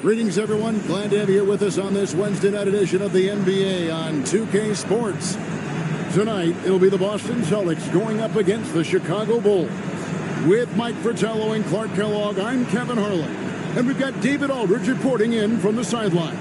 Greetings, everyone. Glad to have you with us on this Wednesday night edition of the NBA on 2K Sports. Tonight, it'll be the Boston Celtics going up against the Chicago Bulls. With Mike Fratello and Clark Kellogg, I'm Kevin Harlan. And we've got David Aldridge reporting in from the sideline.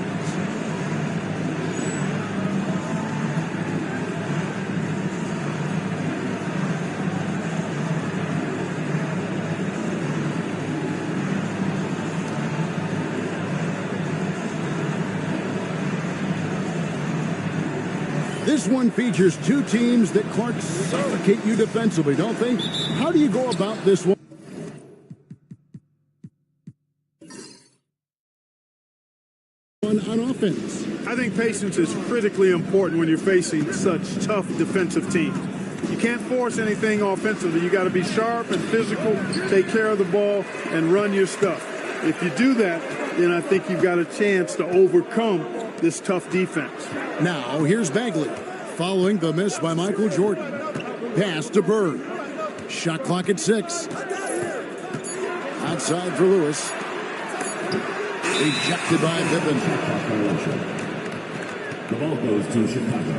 This one features two teams that, Clark, suffocate you defensively, don't they? How do you go about this one on offense? I think patience is critically important when you're facing such tough defensive teams. You can't force anything offensively. You got to be sharp and physical, take care of the ball, and run your stuff. If you do that, then I think you've got a chance to overcome this tough defense. Now, here's Bagley, following the miss by Michael Jordan. Pass to Bird. Shot clock at 6. Outside for Lewis. Rejected by Pippen. The ball goes to Chicago.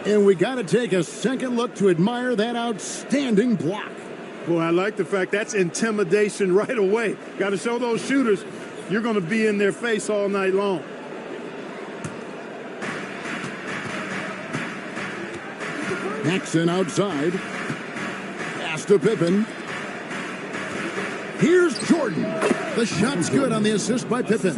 And we got to take a second look to admire that outstanding block. Boy, I like the fact that's intimidation right away. Got to show those shooters you're going to be in their face all night long. Paxson outside. Pass to Pippen. Here's Jordan. The shot's good on the assist by Pippen.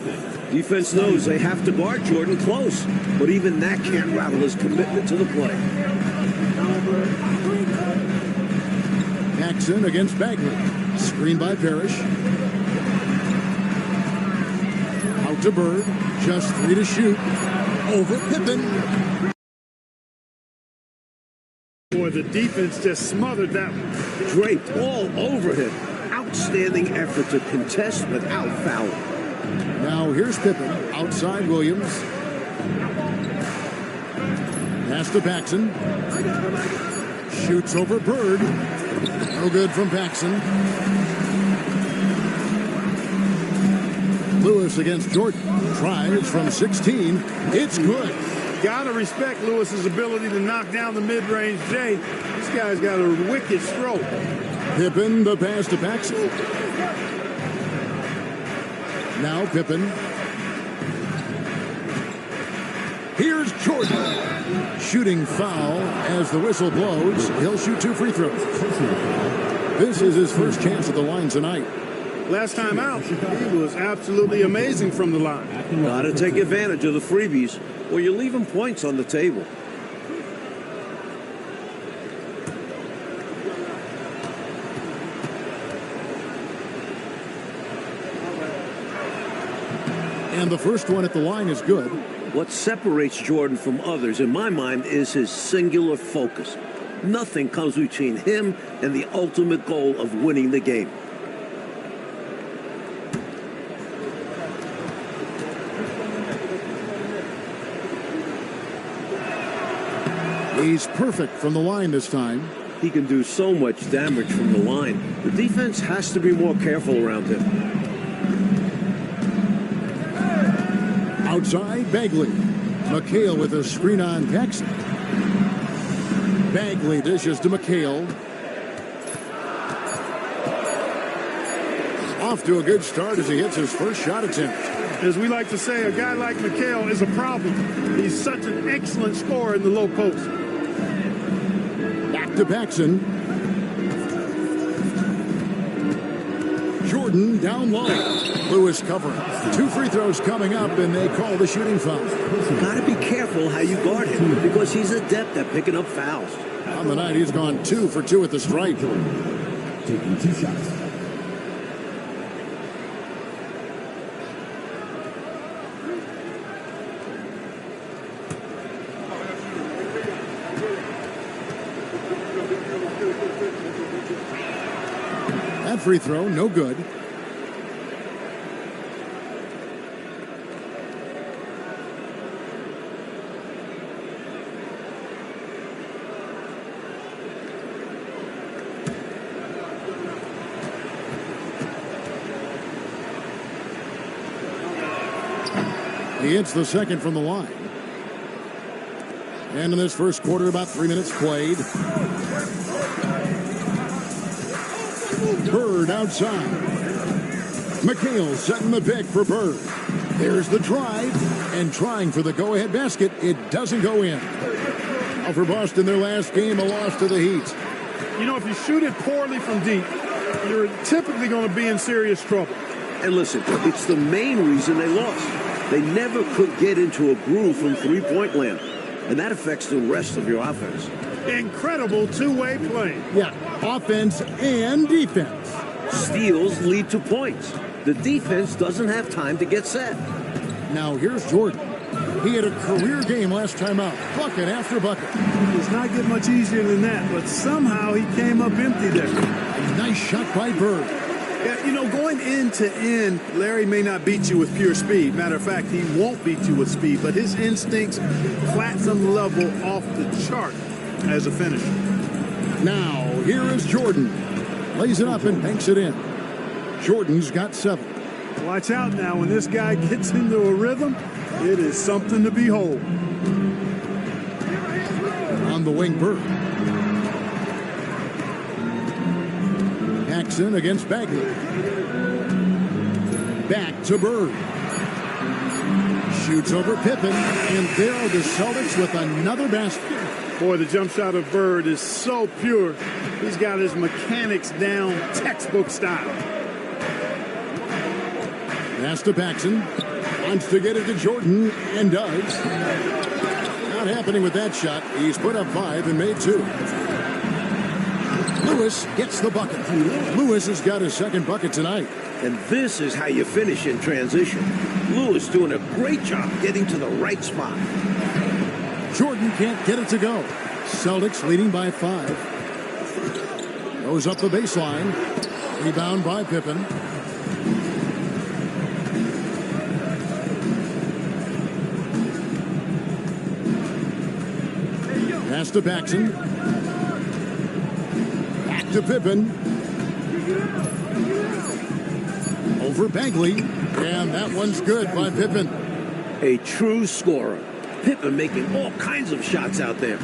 Defense knows they have to guard Jordan close, but even that can't rattle his commitment to the play. Paxson against Bagley. Screen by Parrish. Out to Bird. Just 3 to shoot. Over Pippen. Boy, the defense just smothered that one. Draped all over him. Outstanding effort to contest without fouling. Now here's Pippen. Outside Williams. Pass to Paxson. Shoots over Bird. No good from Paxson. Lewis against Jordan. Tries from 16. It's good. Gotta respect Lewis's ability to knock down the mid-range J. This guy's got a wicked stroke. Pippen, the pass to Paxson. Now Pippen. Here's Jordan. Shooting foul as the whistle blows. He'll shoot 2 free throws. This is his first chance at the line tonight. Last time out, he was absolutely amazing from the line. Gotta take advantage of the freebies, or you're leaving points on the table. And the first one at the line is good. What separates Jordan from others, in my mind, is his singular focus. Nothing comes between him and the ultimate goal of winning the game. He's perfect from the line this time. He can do so much damage from the line. The defense has to be more careful around him. Outside, Bagley. McHale with a screen on Paxson. Bagley dishes to McHale. Off to a good start as he hits his first shot attempt. As we like to say, a guy like McHale is a problem. He's such an excellent scorer in the low post. Back to Paxson. Jordan down low. Lewis covering. 2 free throws coming up, and they call the shooting foul. You got to be careful how you guard him because he's adept at picking up fouls. On the night, he's gone 2 for 2 at the stripe. Taking 2 shots. That free throw, no good. He hits the second from the line. And in this first quarter, about 3 minutes played. Bird outside. McHale setting the pick for Bird. There's the drive, and trying for the go-ahead basket. It doesn't go in. Now for Boston, their last game, a loss to the Heat. You know, if you shoot it poorly from deep, you're typically going to be in serious trouble. And listen, it's the main reason they lost. They never could get into a groove from three-point land, and that affects the rest of your offense. Incredible two-way play. Yeah, offense and defense. Steals lead to points. The defense doesn't have time to get set. Now here's Jordan. He had a career game last time out. Bucket after bucket. It does not get much easier than that, but somehow he came up empty there. A nice shot by Bird. Yeah, you know, going end to end, Larry may not beat you with pure speed. Matter of fact, he won't beat you with speed, but his instincts, platinum level off the chart as a finisher. Now, here is Jordan. Lays it up and banks it in. Jordan's got 7. Watch out now. When this guy gets into a rhythm, it is something to behold. On the wing, Bird. Paxson against Bagley. Back to Bird. Shoots over Pippen, and there are the Celtics with another basket. Boy, the jump shot of Bird is so pure. He's got his mechanics down textbook style. Pass to Paxson. Wants to get it to Jordan, and does. Not happening with that shot. He's put up 5 and made 2. Lewis gets the bucket. Lewis has got his second bucket tonight. And this is how you finish in transition. Lewis doing a great job getting to the right spot. Jordan can't get it to go. Celtics leading by 5. Goes up the baseline. Rebound by Pippen. Pass to Paxson. Back to Pippen. Over Bagley. And that one's good by Pippen. A true scorer. Pippen making all kinds of shots out there.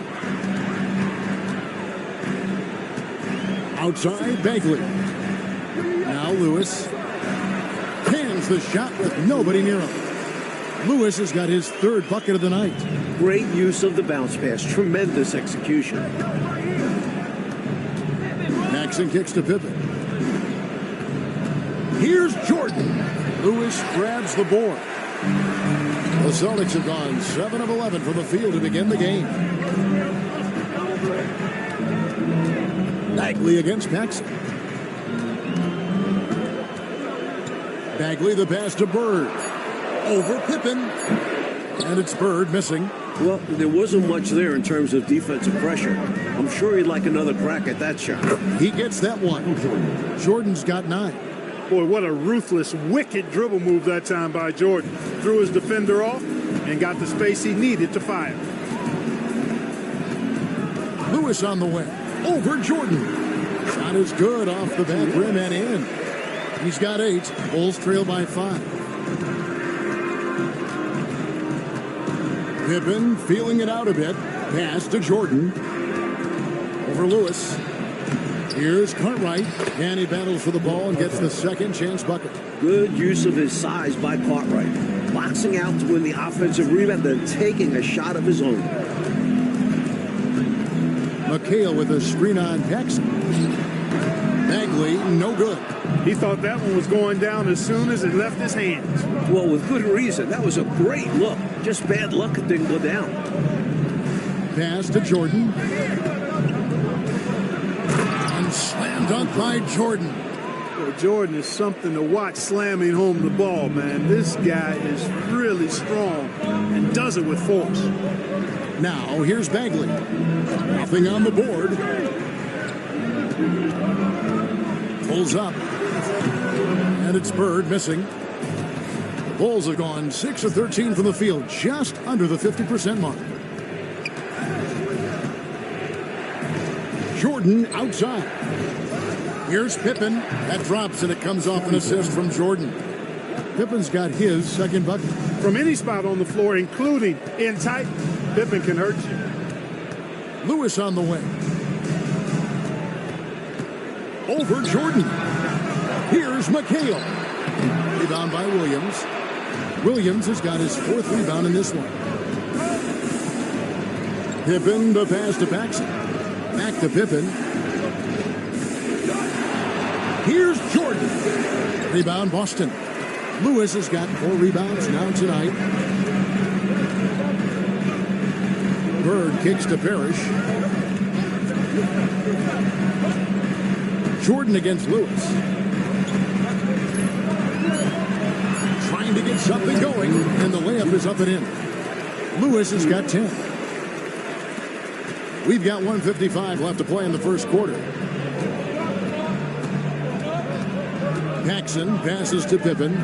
Outside, Bagley. Now Lewis. Cans the shot with nobody near him. Lewis has got his 3rd bucket of the night. Great use of the bounce pass. Tremendous execution. Paxson kicks to Pippen. Here's Jordan. Lewis grabs the board. The Celtics have gone 7 of 11 from the field to begin the game. Bagley against Paxson. Bagley the pass to Bird. Over Pippen. And it's Bird missing. Well, there wasn't much there in terms of defensive pressure. I'm sure he'd like another crack at that shot. He gets that one. Jordan's got 9. Boy, what a ruthless, wicked dribble move that time by Jordan. Threw his defender off and got the space he needed to fire. Lewis on the way. Over Jordan. Shot is good off the back rim and in. He's got 8. Bulls trail by 5. Pippen feeling it out a bit. Pass to Jordan. Over Lewis. Here's Cartwright. And he battles for the ball and gets the second chance bucket. Good use of his size by Cartwright. Boxing out to win the offensive rebound, then taking a shot of his own. McHale with a screen on Paxson. Bagley, no good. He thought that one was going down as soon as it left his hands. Well, with good reason. That was a great look. Just bad luck it didn't go down. Pass to Jordan. And slam dunk by Jordan. Well, Jordan is something to watch slamming home the ball, man. This guy is really strong and does it with force. Now, here's Bagley. Nothing on the board. Pulls up. And it's Bird missing. The Bulls have gone 6 of 13 from the field, just under the 50% mark. Jordan outside. Here's Pippen. That drops, and it comes off an assist from Jordan. Pippen's got his second bucket. from any spot on the floor, including in tight, Pippen can hurt you. Lewis on the way. Over Jordan. Here's McHale. Rebound by Williams. Williams has got his 4th rebound in this one. Pippen, the pass to Paxson. Back to Pippen. Here's Jordan. Rebound Boston. Lewis has got 4 rebounds now tonight. Bird kicks to Parrish. Jordan against Lewis. Trying to get something going, and the layup is up and in. Lewis has got 10. We've got 1:55 left to play in the first quarter. Paxson passes to Pippen.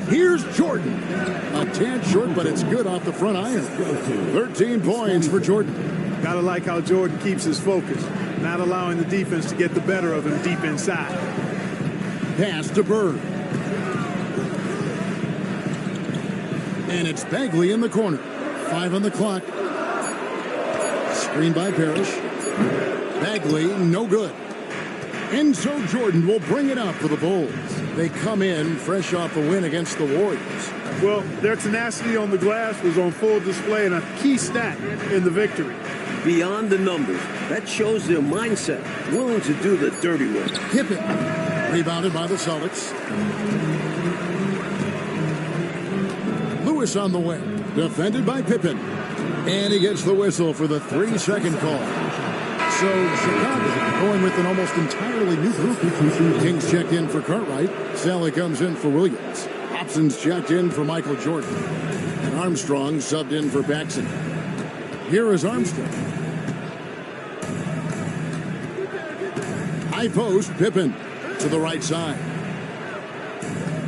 Here's Jordan. A tad short, but it's good off the front iron. 13 points for Jordan. Gotta like how Jordan keeps his focus, not allowing the defense to get the better of him deep inside. Pass to Bird. And it's Bagley in the corner. 5 on the clock. Screen by Parrish. Bagley, no good. And so Jordan will bring it up for the Bulls. They come in fresh off a win against the Warriors. Well, their tenacity on the glass was on full display and a key stat in the victory. Beyond the numbers, that shows their mindset, willing to do the dirty work. Pippen, rebounded by the Celtics. Lewis on the way, defended by Pippen. And he gets the whistle for the 3-second call. So Chicago going with an almost entirely new group. Kings checked in for Cartwright. Sally comes in for Williams. Hobson's checked in for Michael Jordan. And Armstrong subbed in for Paxson. Here is Armstrong. High post, Pippen to the right side.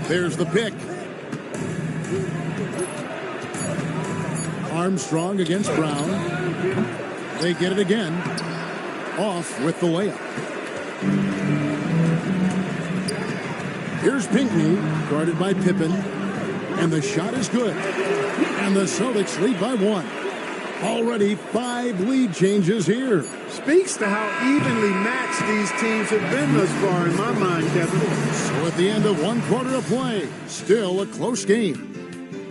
There's the pick. Armstrong against Brown. They get it again. Off with the layup. Here's Pinckney, guarded by Pippen. And the shot is good. And the Celtics lead by 1. Already 5 lead changes here. Speaks to how evenly matched these teams have been thus far in my mind, Kevin. So at the end of 1 quarter of play, still a close game.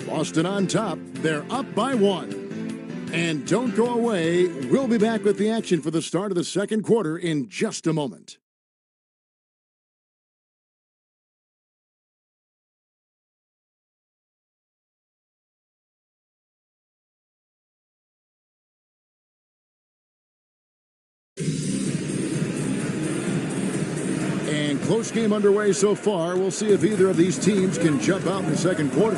Boston on top. They're up by 1. And don't go away. We'll be back with the action for the start of the second quarter in just a moment. And close game underway so far. We'll see if either of these teams can jump out in the second quarter.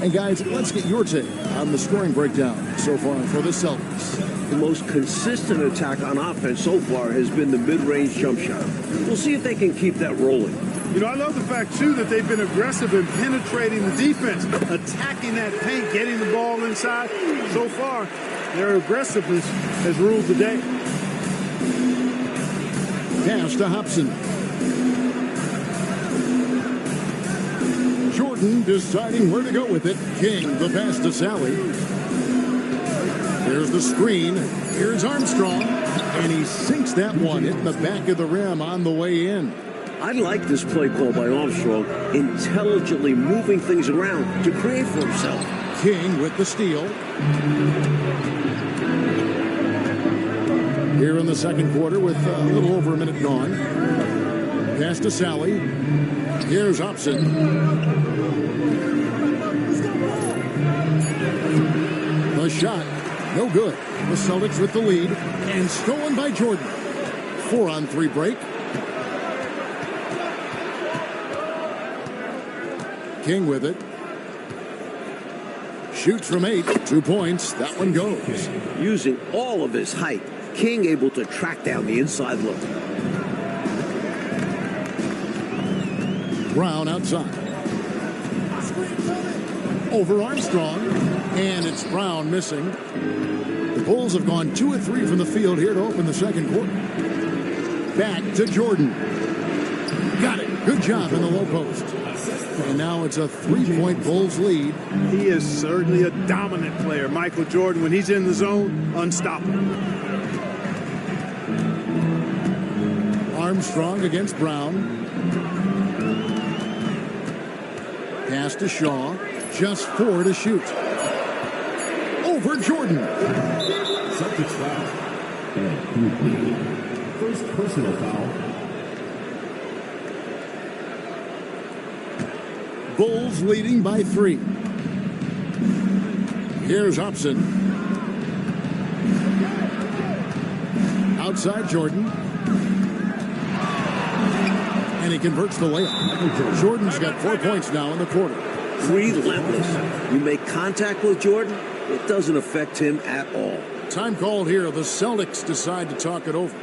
And guys, let's get your take on the scoring breakdown so far for the Celtics. The most consistent attack on offense so far has been the mid-range jump shot. We'll see if they can keep that rolling. You know, I love the fact, too, that they've been aggressive in penetrating the defense, attacking that paint, getting the ball inside. So far, their aggressiveness has ruled the day. Pass to Hobson. Jordan deciding where to go with it. King, the pass to Sally. There's the screen. Here's Armstrong. And he sinks that one, hitting the back of the rim on the way in. I like this play call by Armstrong, intelligently moving things around to create for himself. King with the steal. Here in the second quarter with a little over a minute gone. Pass to Sally. Here's Hobson. The shot, no good. The Celtics with the lead and stolen by Jordan. 4-on-3 break. King with it. Shoots from 8, 2 points. That one goes. Using all of his height, King able to track down the inside look. Brown outside. Over Armstrong. And it's Brown missing. The Bulls have gone 2 of 3 from the field here to open the second quarter. Back to Jordan. Got it. Good job in the low post. And now it's a 3-point Bulls lead. He is certainly a dominant player. Michael Jordan, when he's in the zone, unstoppable. Armstrong against Brown. Pass to Shaw. Just 4 to shoot. Over Jordan. Celtics foul. And first personal foul. Bulls leading by 3. Here's Hobson. Outside Jordan. And he converts the layup. Jordan's got 4 points now in the quarter. Relentless. You make contact with Jordan, it doesn't affect him at all. Time called here. The Celtics decide to talk it over.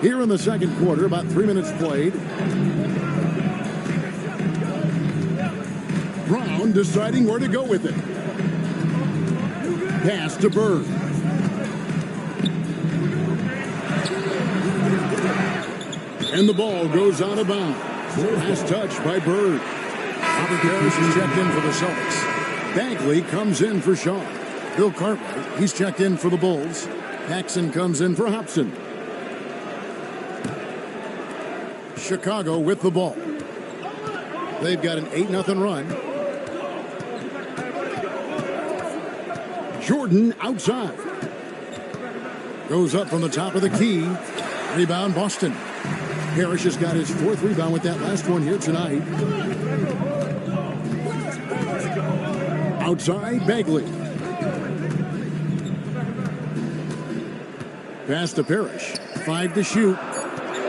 Here in the second quarter, about 3 minutes played. Brown deciding where to go with it. Pass to Bird. And the ball goes out of bounds. Last touch by Bird. Robert Harris is checked in for the Celtics. Bagley comes in for Shaw. Bill Cartwright, he's checked in for the Bulls. Paxson comes in for Hobson. Chicago with the ball. They've got an 8-0 run. Jordan outside. Goes up from the top of the key. Rebound Boston. Parrish has got his 4th rebound with that last one here tonight. Outside Bagley. Pass to Parrish. 5 to shoot.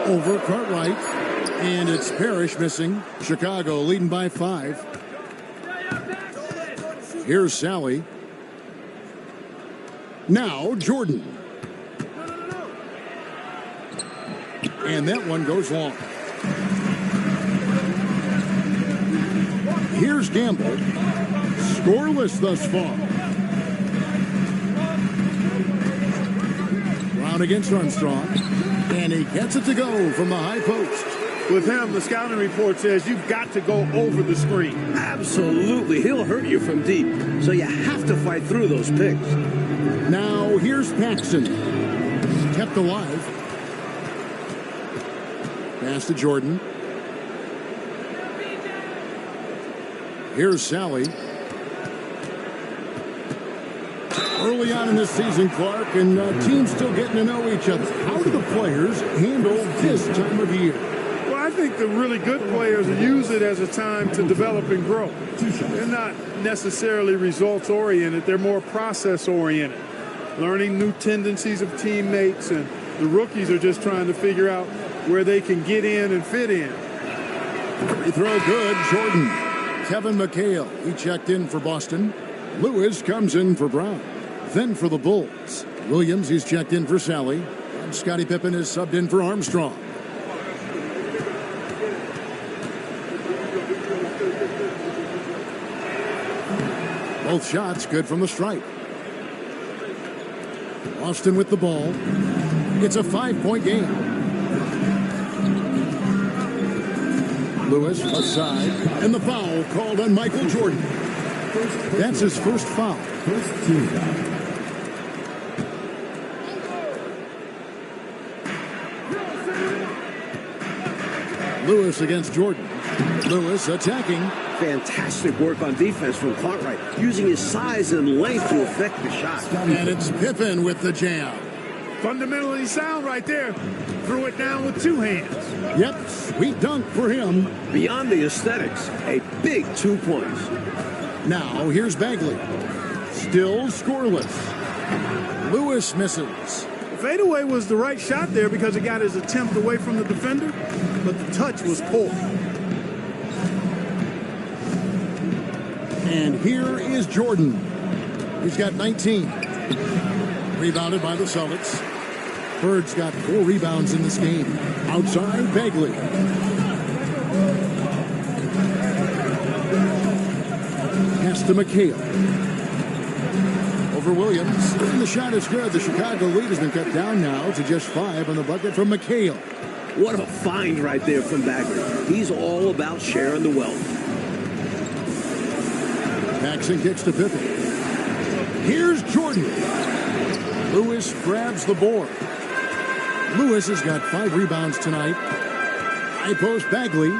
Over Cartwright. And it's Parrish missing. Chicago leading by 5. Here's Sally. Now Jordan. And that one goes long. Here's Gamble. Scoreless thus far. Brown against Armstrong. And he gets it to go from the high post. With him, the scouting report says you've got to go over the screen. Absolutely. He'll hurt you from deep. So you have to fight through those picks. Now here's Paxson. Kept alive. Pass to Jordan. Here's Sally. Early on in this season, Clark, and teams still getting to know each other. How do the players handle this time of year? Well, I think the really good players use it as a time to develop and grow. They're not necessarily results-oriented. They're more process-oriented. Learning new tendencies of teammates, and the rookies are just trying to figure out where they can get in and fit in. Free throw good, Jordan. Kevin McHale, he checked in for Boston. Lewis comes in for Brown. Then for the Bulls, Williams, he's checked in for Sally. And Scottie Pippen is subbed in for Armstrong. Both shots good from the stripe. Austin with the ball. It's a 5-point game. Lewis aside, and the foul called on Michael Jordan. That's his first foul. First team foul. Lewis against Jordan. Lewis attacking. Fantastic work on defense from Cartwright, using his size and length to affect the shot. And it's Pippen with the jam. Fundamentally sound right there. Threw it down with two hands. Yep, sweet dunk for him. Beyond the aesthetics, a big 2 points. Now here's Bagley. Still scoreless. Lewis misses. The fadeaway was the right shot there because it got his attempt away from the defender, but the touch was poor. And here is Jordan. He's got 19. Rebounded by the Celtics. Bird's got 4 rebounds in this game. Outside, Bagley. Pass to McHale. Over Williams. And the shot is good. The Chicago lead has been cut down now to just 5 on the bucket from McHale. What a find right there from Bagley. He's all about sharing the wealth. Paxson kicks to Pippen. Here's Jordan. Lewis grabs the board. Lewis has got 5 rebounds tonight. High post Bagley.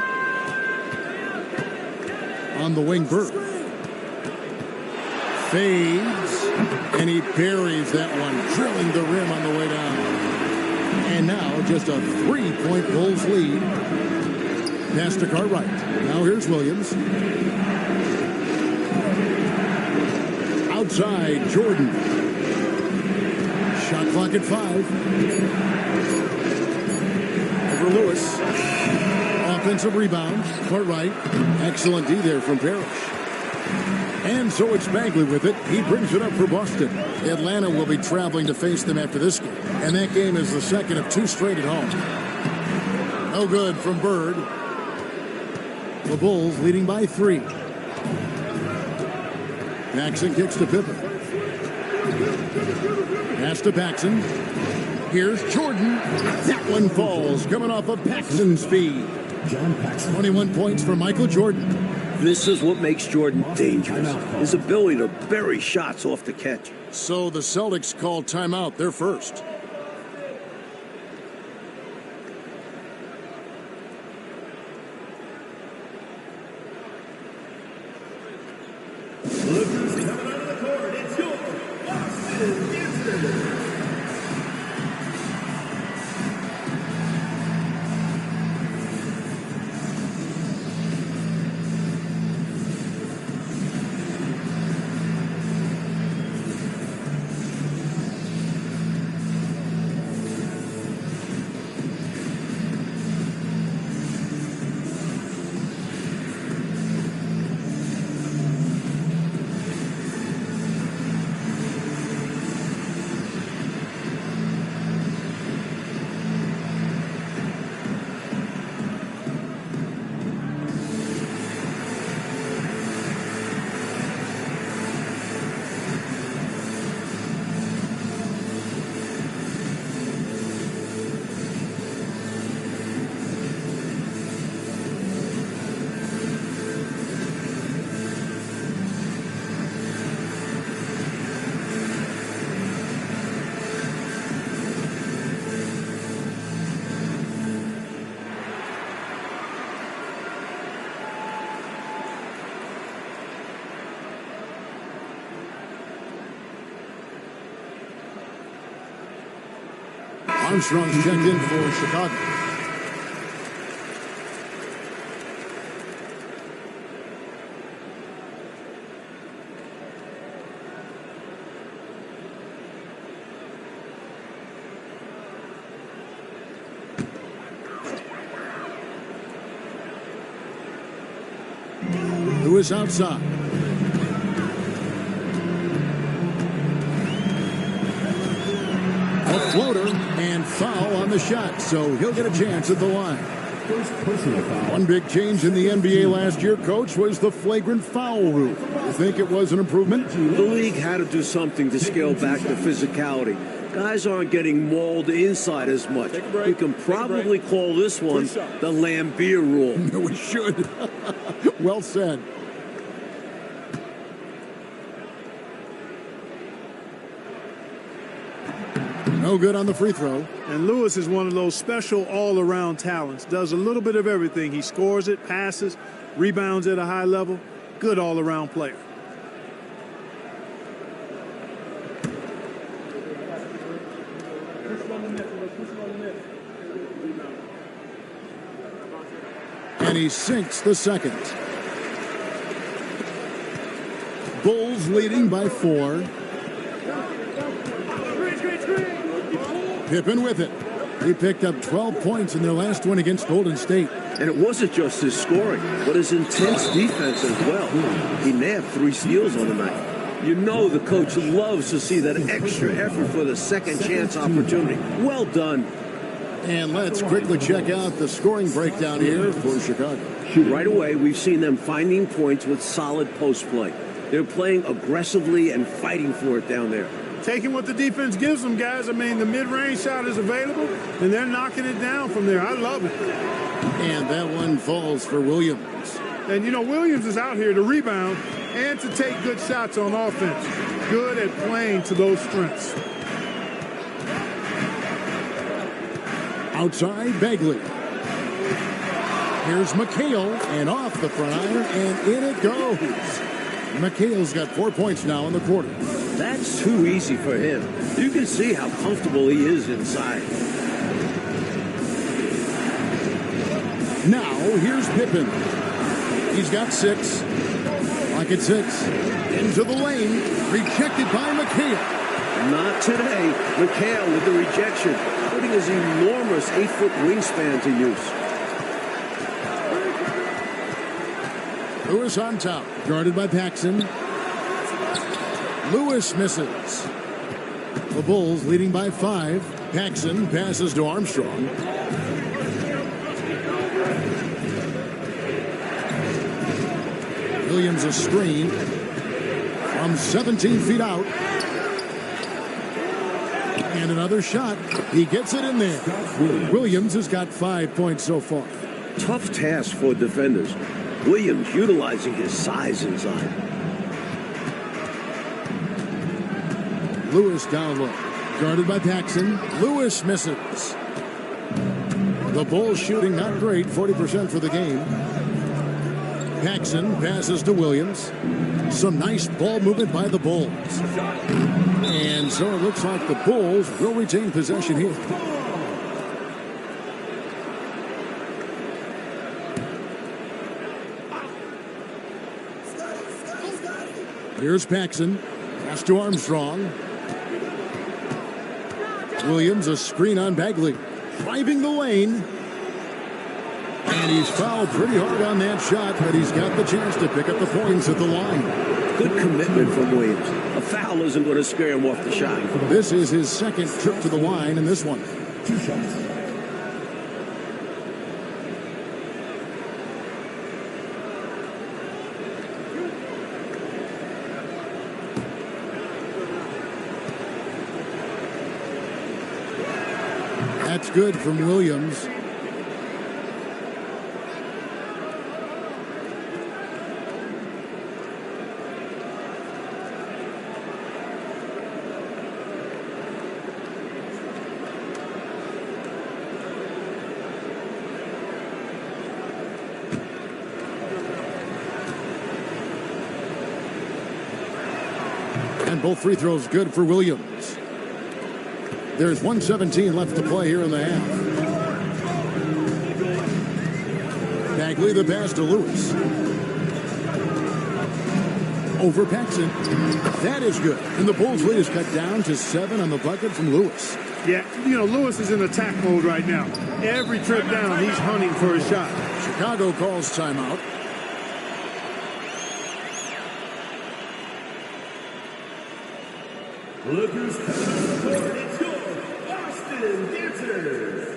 On the wing, Bird. Fades. And he buries that one, drilling the rim on the way down. And now just a 3-point Bulls lead. Pass to Cartwright. Now here's Williams. Outside, Jordan. Shot clock at 5. Over Lewis. Offensive rebound. Cartwright. Excellent D there from Parrish. And so it's Bagley with it. He brings it up for Boston. Atlanta will be traveling to face them after this game. And that game is the second of 2 straight at home. No good from Bird. The Bulls leading by 3. Paxson kicks to Pippen. Pass to Paxson. Here's Jordan. That one falls, coming off of Paxson's speed. John Paxson. 21 points for Michael Jordan. This is what makes Jordan dangerous. His ability to bury shots off the catch. So the Celtics call timeout. They're first. Lookers coming out of the court. It's your Boston Houston. Armstrong's checked in for Chicago. Lewis outside. foul on the shot, so he'll get a chance at the line. First personal foul. One big change in the NBA last year, Coach, was the flagrant foul rule. You think it was an improvement? The league had to do something to scale back the physicality. Guys aren't getting mauled inside as much. We can probably call this one the Lambeer rule. We should. Well said. No good on the free throw. And Lewis is one of those special all-around talents. Does a little bit of everything. He scores it, passes, rebounds at a high level. Good all-around player. And he sinks the second. Bulls leading by 4. Pippen with it. He picked up 12 points in their last one against Golden State. And it wasn't just his scoring, but his intense defense as well. He nabbed 3 steals on the night. You know the coach loves to see that extra effort for the second chance opportunity. Well done. And let's quickly check out the scoring breakdown here for Chicago. Right away, we've seen them finding points with solid post play. They're playing aggressively and fighting for it down there. Taking what the defense gives them, guys. I mean, the mid-range shot is available, and they're knocking it down from there. I love it. And that one falls for Williams. And, you know, Williams is out here to rebound and to take good shots on offense. Good at playing to those strengths. Outside, Bagley. Here's McHale, and off the front iron, and in it goes. McHale's got 4 points now in the quarter. That's too easy for him. You can see how comfortable he is inside. Now, here's Pippen. He's got 6. Pocket 6. Into the lane. Rejected by McHale. Not today. McHale with the rejection, putting his enormous 8-foot wingspan to use. Lewis on top. Guarded by Paxson. Lewis misses. The Bulls leading by 5. Paxson passes to Armstrong. Williams a screen from 17 feet out. And another shot. He gets it in there. Williams has got 5 points so far. Tough task for defenders. Williams utilizing his size inside. Lewis down low. Guarded by Paxson. Lewis misses. The Bulls shooting not great. 40% for the game. Paxson passes to Williams. Some nice ball movement by the Bulls. And so it looks like the Bulls will retain possession here. Here's Paxson. Pass to Armstrong. Williams, a screen on Bagley. Driving the lane. And he's fouled pretty hard on that shot, but he's got the chance to pick up the points at the line. Good commitment from Williams. A foul isn't going to scare him off the shot. This is his second trip to the line in this one. 2 shots. That's good from Williams. And both free throws good for Williams. There's 1:17 left to play here in the half. Bagley the pass to Lewis. Over Paxson. That is good. And the Bulls lead is cut down to 7 on the bucket from Lewis. Yeah, you know, Lewis is in attack mode right now. Every trip down, he's hunting for a shot. Chicago calls timeout. Lookers coming on the court. It's your Boston Boston Dancers.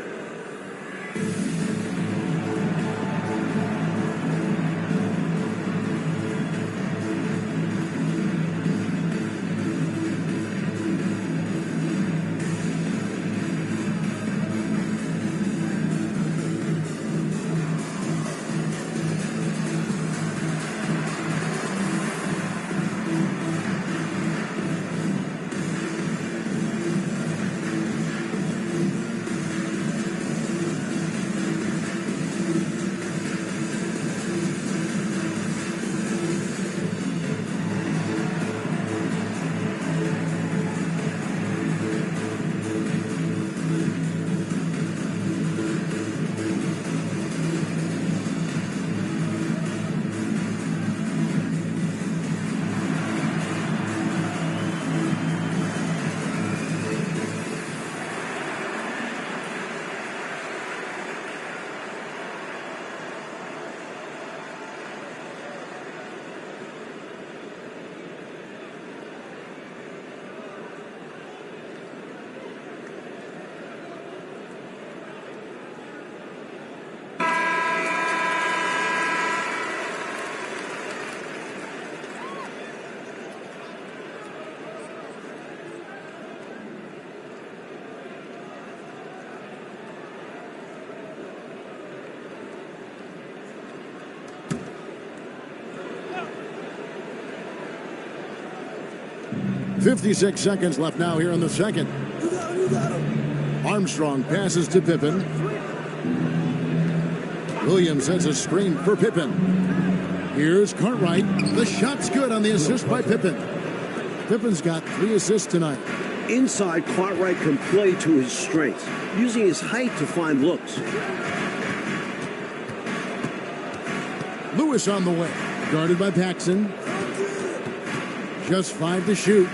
.56 seconds left now here in the second. Armstrong passes to Pippen. Williams sends a screen for Pippen. Here's Cartwright. The shot's good on the assist by Pippen. Pippen's got 3 assists tonight. Inside, Cartwright can play to his strengths, using his height to find looks. Lewis on the way. Guarded by Paxson. Just 5 to shoot.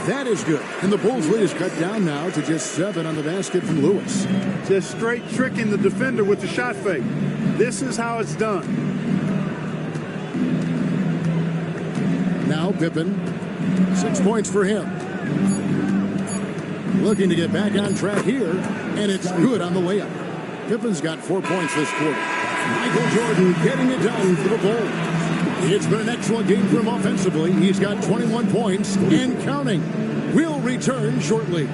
That is good. And the Bulls' lead is cut down now to just 7 on the basket from Lewis. Just straight tricking the defender with the shot fake. This is how it's done. Now Pippen. 6 points for him. Looking to get back on track here. And it's good on the layup. Pippen's got 4 points this quarter. Michael Jordan getting it done for the Bulls. It's been an excellent game for him offensively. He's got 21 points and counting. We'll return shortly.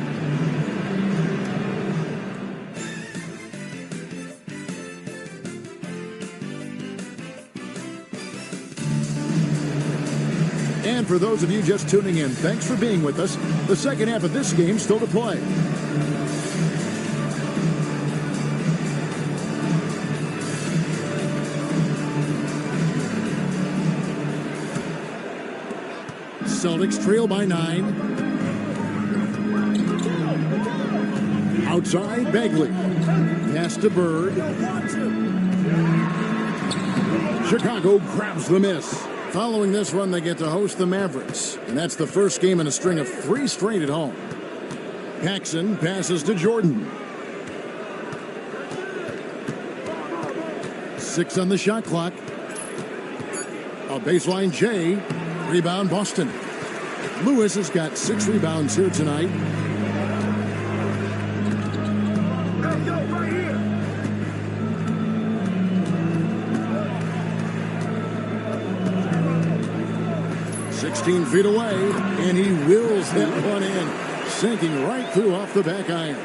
And for those of you just tuning in, thanks for being with us. The second half of this game still to play. Celtics trail by 9. Outside, Bagley. Pass to Bird. Chicago grabs the miss. Following this one, they get to host the Mavericks. And that's the first game in a string of 3 straight at home. Paxson passes to Jordan. 6 on the shot clock. A baseline J. Rebound Boston. Lewis has got 6 rebounds here tonight. Hey, yo, right here. 16 feet away, and he wills that one in, sinking right through off the back iron.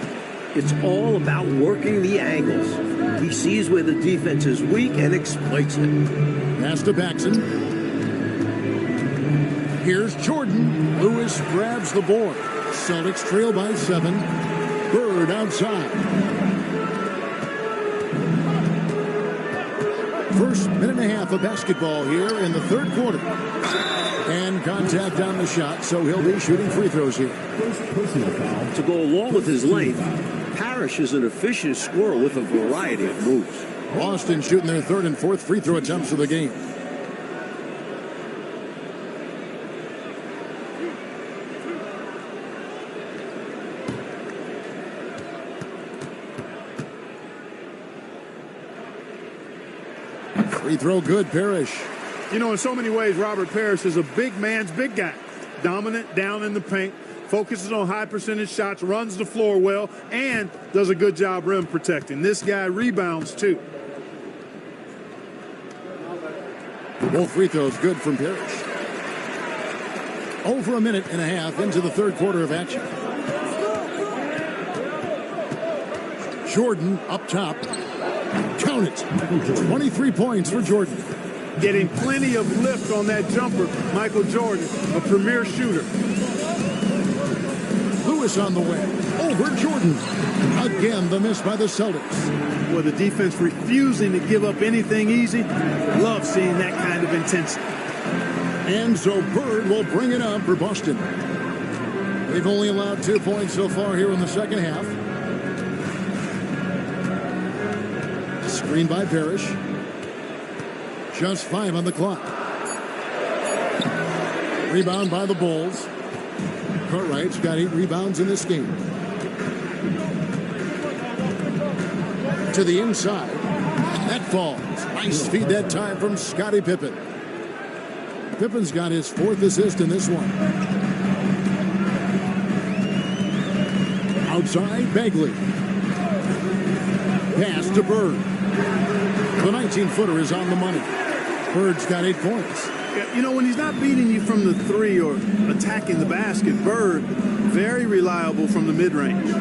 It's all about working the angles. He sees where the defense is weak and exploits it. Pass to Paxson. Here's Jordan. Lewis grabs the board. Celtics trail by 7. Bird outside. First minute and a half of basketball here in the third quarter. And contact on the shot, so he'll be shooting free throws here. To go along with his length, Parrish is an efficient scorer with a variety of moves. Boston shooting their 3rd and 4th free throw attempts of the game. Free throw good, Parrish. You know, in so many ways, Robert Parrish is a big man's big guy. Dominant down in the paint, focuses on high percentage shots, runs the floor well, and does a good job rim protecting. This guy rebounds too. Both free throws good from Parrish. Over a minute and a half into the third quarter of action. Jordan up top. Count it. 23 points for Jordan. Getting plenty of lift on that jumper. Michael Jordan, a premier shooter. Lewis on the way. Over Jordan. Again, the miss by the Celtics. Well, the defense refusing to give up anything easy. Love seeing that kind of intensity. And so Bird will bring it up for Boston. They've only allowed 2 points so far here in the second half. Screen by Parrish. Just 5 on the clock. Rebound by the Bulls. Cartwright's got 8 rebounds in this game. To the inside. That falls. Nice feed that time from Scottie Pippen. Pippen's got his 4th assist in this one. Outside, Bagley. Pass to Bird. The 19-footer is on the money. Bird's got 8 points. Yeah, you know, when he's not beating you from the 3 or attacking the basket, Bird, very reliable from the mid-range.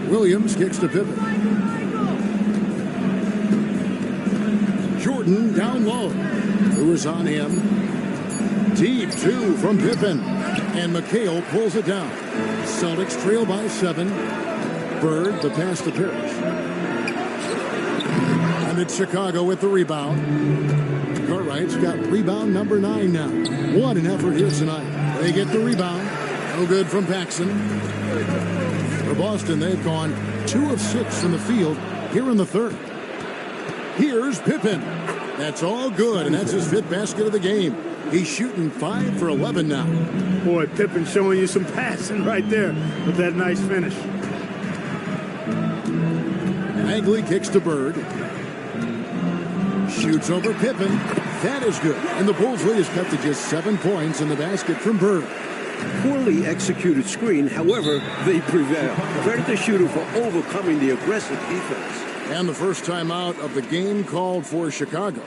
Williams kicks to Pippen. Jordan down low. Who is on him? Deep 2 from Pippen. And McHale pulls it down. Celtics trail by 7. Bird, the pass to Parrish. And it's Chicago with the rebound. Cartwright's got rebound number 9 now. What an effort here tonight. They get the rebound. No good from Paxson. For Boston, they've gone 2 of 6 from the field here in the third. Here's Pippen. That's all good, and that's his 5th basket of the game. He's shooting 5 for 11 now. Boy, Pippen showing you some passing right there with that nice finish. Bagley kicks to Bird. Shoots over Pippen. That is good. And the Bulls' lead is cut to just 7 points in the basket from Bird. Poorly executed screen, however, they prevail. Credit the shooter for overcoming the aggressive defense. And the first timeout of the game called for Chicago.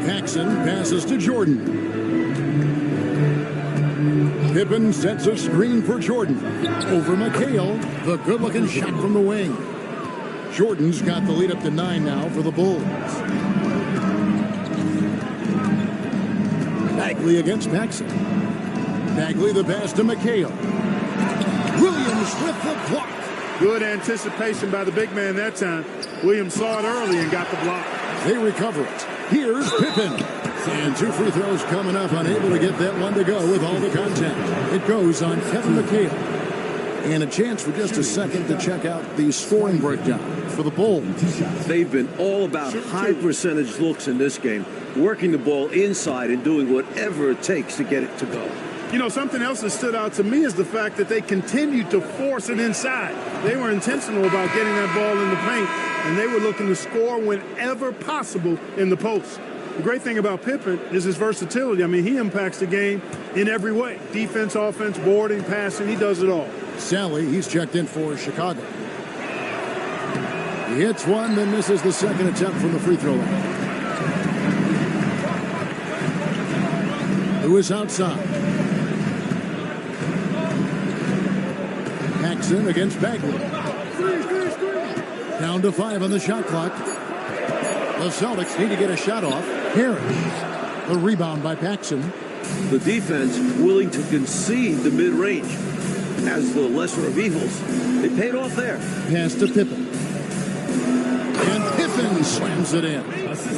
Paxson passes to Jordan. Pippen sets a screen for Jordan. Over McHale, the good-looking shot from the wing. Jordan's got the lead up to 9 now for the Bulls. Bagley against Paxson. Bagley the pass to McHale. Williams with the block. Good anticipation by the big man that time. Williams saw it early and got the block. They recover it. Here's Pippen. And 2 free throws coming up, unable to get that one to go with all the contact. It goes on Kevin McHale. And a chance for just a second to check out the scoring breakdown for the Bulls. They've been all about high percentage looks in this game, working the ball inside and doing whatever it takes to get it to go. You know, something else that stood out to me is the fact that they continued to force it inside. They were intentional about getting that ball in the paint, and they were looking to score whenever possible in the post. The great thing about Pippen is his versatility. I mean, he impacts the game in every way. Defense, offense, boarding, passing, he does it all. Sally, he's checked in for Chicago. He hits one, then misses the second attempt from the free throw line. Lewis outside. Paxson against Bagley. Down to 5 on the shot clock. The Celtics need to get a shot off. Harris. The rebound by Paxson. The defense willing to concede the mid-range as the lesser of evils. They paid off there. Pass to Pippen. And Pippen slams it in.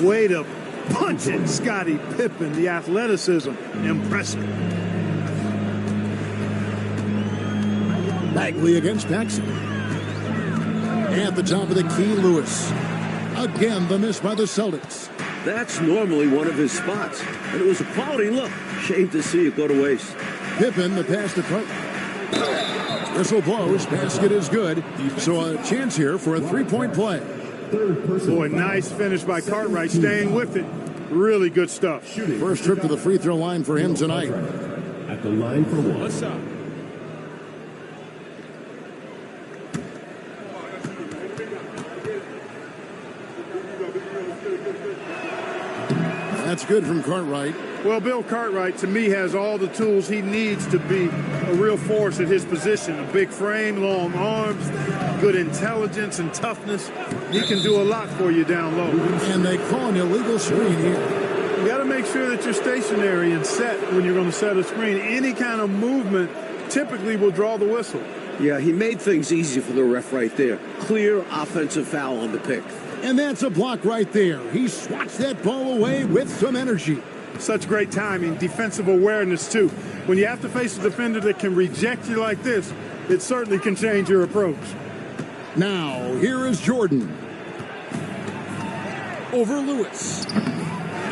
Way to punch it, Scottie Pippen. The athleticism, impressive. Bagley against Paxson. At the top of the key, Lewis. Again, the miss by the Celtics. That's normally one of his spots, and it was a quality look. Shame to see it go to waste. Pippen, the pass to Cartwright. Whistle blows, basket is good. So a chance here for a three-point play. Boy, nice finish by Cartwright, staying with it. Really good stuff. First trip to the free throw line for him tonight. At the line for one. What's up? That's good from Cartwright. Well, Bill Cartwright, to me, has all the tools he needs to be a real force at his position. A big frame, long arms, good intelligence and toughness. He can do a lot for you down low. And they call an illegal screen here. You got to make sure that you're stationary and set when you're going to set a screen. Any kind of movement typically will draw the whistle. Yeah, he made things easy for the ref right there. Clear offensive foul on the pick. And that's a block right there. He swats that ball away with some energy. Such great timing, defensive awareness, too. When you have to face a defender that can reject you like this, it certainly can change your approach. Now, here is Jordan. Over Lewis.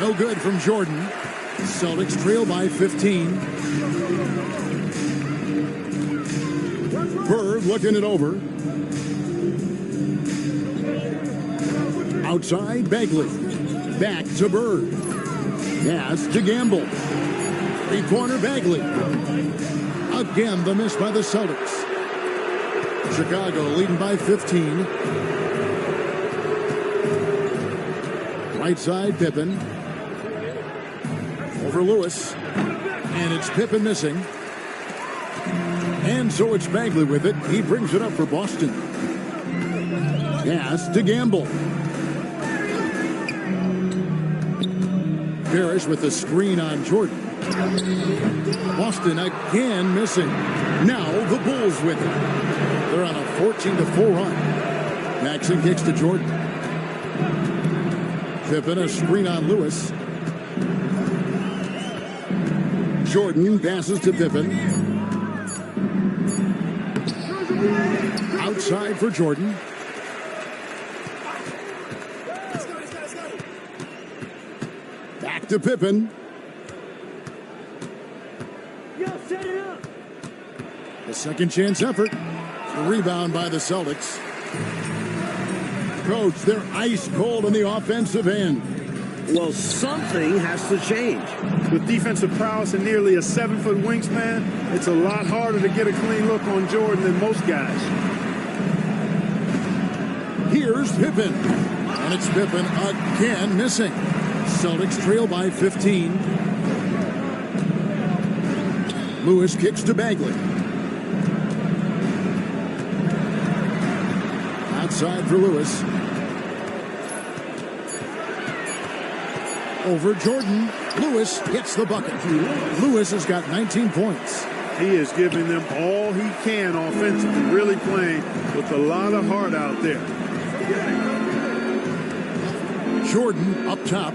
No good from Jordan. Celtics trail by 15. Bird looking it over. Outside, Bagley. Back to Bird. Pass to Gamble. Three-pointer Bagley. Again, the miss by the Celtics. Chicago leading by 15. Right side, Pippen. Over Lewis. And it's Pippen missing. And so it's Bagley with it. He brings it up for Boston. Pass to Gamble. Parrish with the screen on Jordan. Boston again missing. Now the Bulls with it. They're on a 14-4 run. Paxson kicks to Jordan. Pippen a screen on Lewis. Jordan passes to Pippen. Outside for Jordan. Back to Pippen. Set it up. The second chance effort. The rebound by the Celtics. Coach, they're ice cold on the offensive end. Well, something has to change. With defensive prowess and nearly a 7-foot wingspan, it's a lot harder to get a clean look on Jordan than most guys. Here's Pippen. And it's Pippen again missing. Celtics trail by 15. Lewis kicks to Bagley. Outside for Lewis. Over Jordan. Lewis gets the bucket. Lewis has got 19 points. He is giving them all he can offensively, really playing with a lot of heart out there. Jordan up top.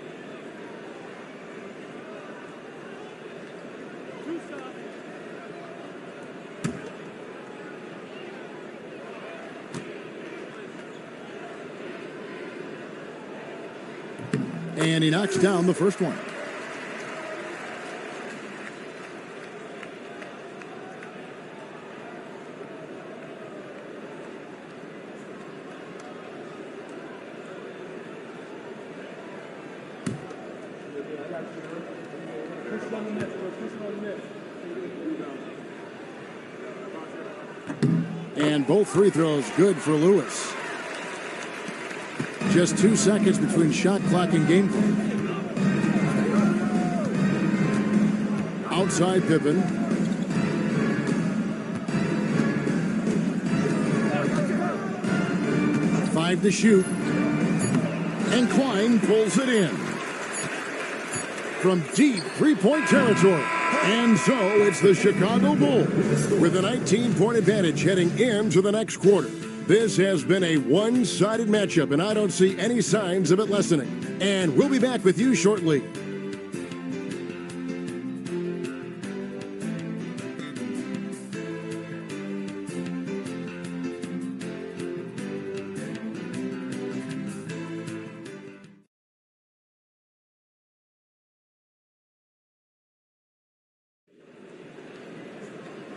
And he knocks down the first one. And both free throws good for Lewis. Just 2 seconds between shot clock and game clock. Outside Pippen. Five to shoot. And Klein pulls it in. From deep three-point territory. And so it's the Chicago Bulls with a 19-point advantage heading into the next quarter. This has been a one-sided matchup, and I don't see any signs of it lessening. And we'll be back with you shortly.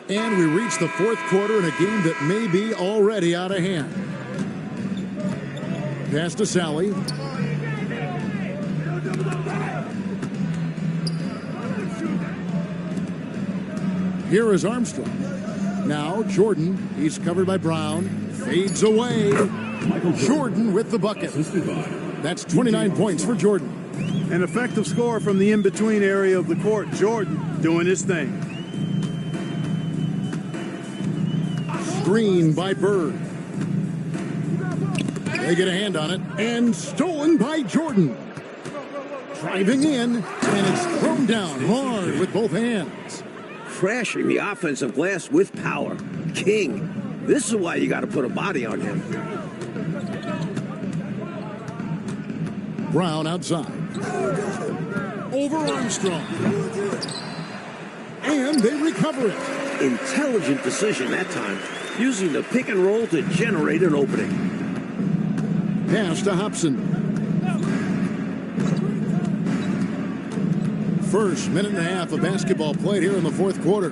And we reach the fourth quarter in a game that may be already out of hand. Pass to Sally. Here is Armstrong. Now Jordan. He's covered by Brown. Fades away. Jordan with the bucket. That's 29 points for Jordan. An effective score from the in-between area of the court. Jordan doing his thing. Screen by Bird. They get a hand on it. And stolen by Jordan. Driving in. And it's thrown down hard with both hands. Crashing the offensive glass with power. King. This is why you got to put a body on him. Brown outside. Over Armstrong. And they recover it. Intelligent decision that time. Using the pick and roll to generate an opening. Pass to Hobson. First minute and a half of basketball played here in the fourth quarter.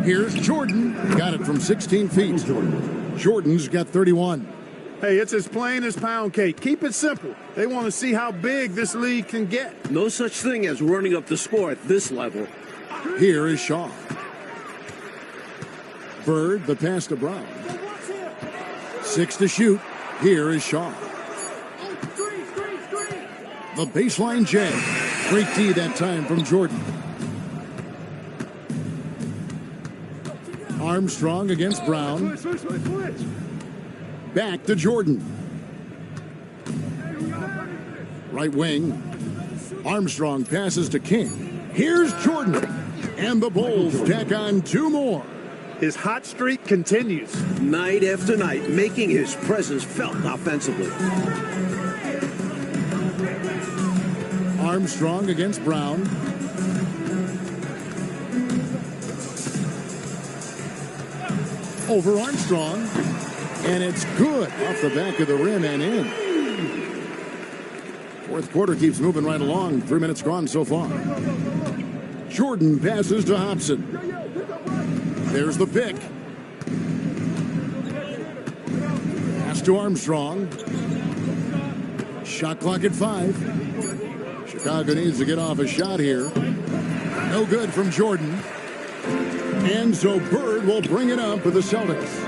Here's Jordan. Got it from 16 feet. Jordan's got 31. Hey, it's as plain as pound cake. Keep it simple. They want to see how big this league can get. No such thing as running up the score at this level. Here is Shaw. Bird, the pass to Brown. 6 to shoot. Here is Shaw. The baseline J. Great D that time from Jordan. Armstrong against Brown. Back to Jordan. Right wing. Armstrong passes to King. Here's Jordan. And the Bulls tack on 2 more. His hot streak continues. Night after night, making his presence felt offensively. Armstrong against Brown. Over Armstrong. And it's good off the back of the rim and in. Fourth quarter keeps moving right along. 3 minutes gone so far. Jordan passes to Hobson. There's the pick. Pass to Armstrong. Shot clock at 5. Chicago needs to get off a shot here. No good from Jordan. And so Bird will bring it up for the Celtics.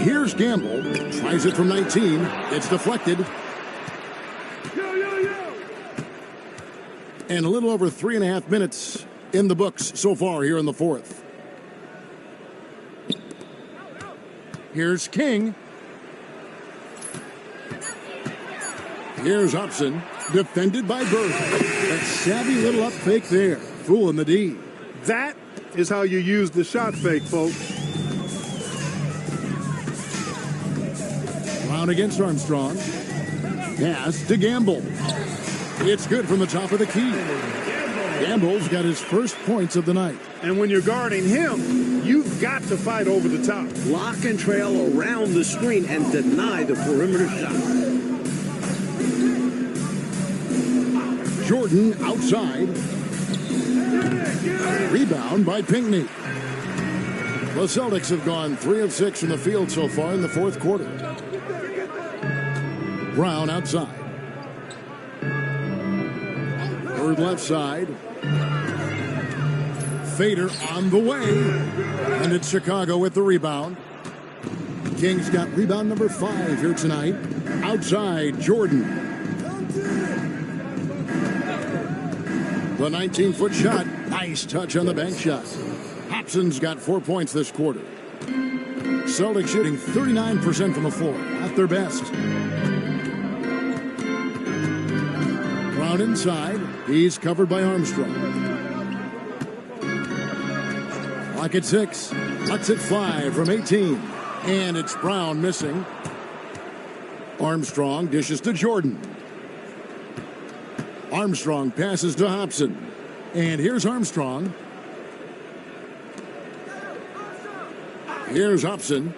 Here's Gamble. Tries it from 19. It's deflected. And a little over 3.5 minutes in the books so far here in the fourth. Here's King. Here's Hobson. Defended by Bird. That savvy little up fake there. Fooling the D. That is how you use the shot fake, folks. Brown against Armstrong. Pass to Gamble. It's good from the top of the key. Gamble's got his first points of the night. And when you're guarding him, you've got to fight over the top. Lock and trail around the screen and deny the perimeter shot. Jordan outside. Rebound by Pinckney. The Celtics have gone 3 of 6 from the field so far in the fourth quarter. Brown outside. Bird left side. Fader on the way. And it's Chicago with the rebound. Kings got rebound number 5 here tonight. Outside, Jordan. The 19-foot shot. Nice touch on the bank shot. Hobson's got 4 points this quarter. Celtics shooting 39% from the floor. At their best. Brown inside. He's covered by Armstrong. Clock at 6. Bucks at 5 from 18. And it's Brown missing. Armstrong dishes to Jordan. Armstrong passes to Hobson. And here's Armstrong. Here's Hobson.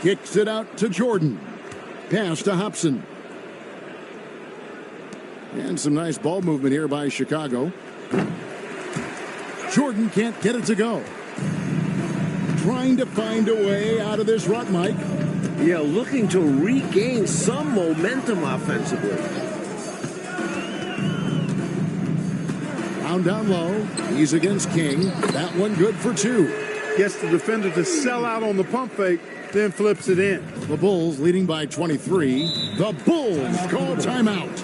Kicks it out to Jordan. Pass to Hobson. And some nice ball movement here by Chicago. Jordan can't get it to go. Trying to find a way out of this rut, Mike. Yeah, looking to regain some momentum offensively. Down low. He's against King. That one good for 2. Gets the defender to sell out on the pump fake, then flips it in. The Bulls leading by 23. The Bulls call timeout.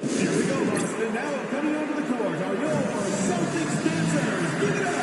Here we go, Boston. Now coming onto the court are your Celtics dancers. Give it up.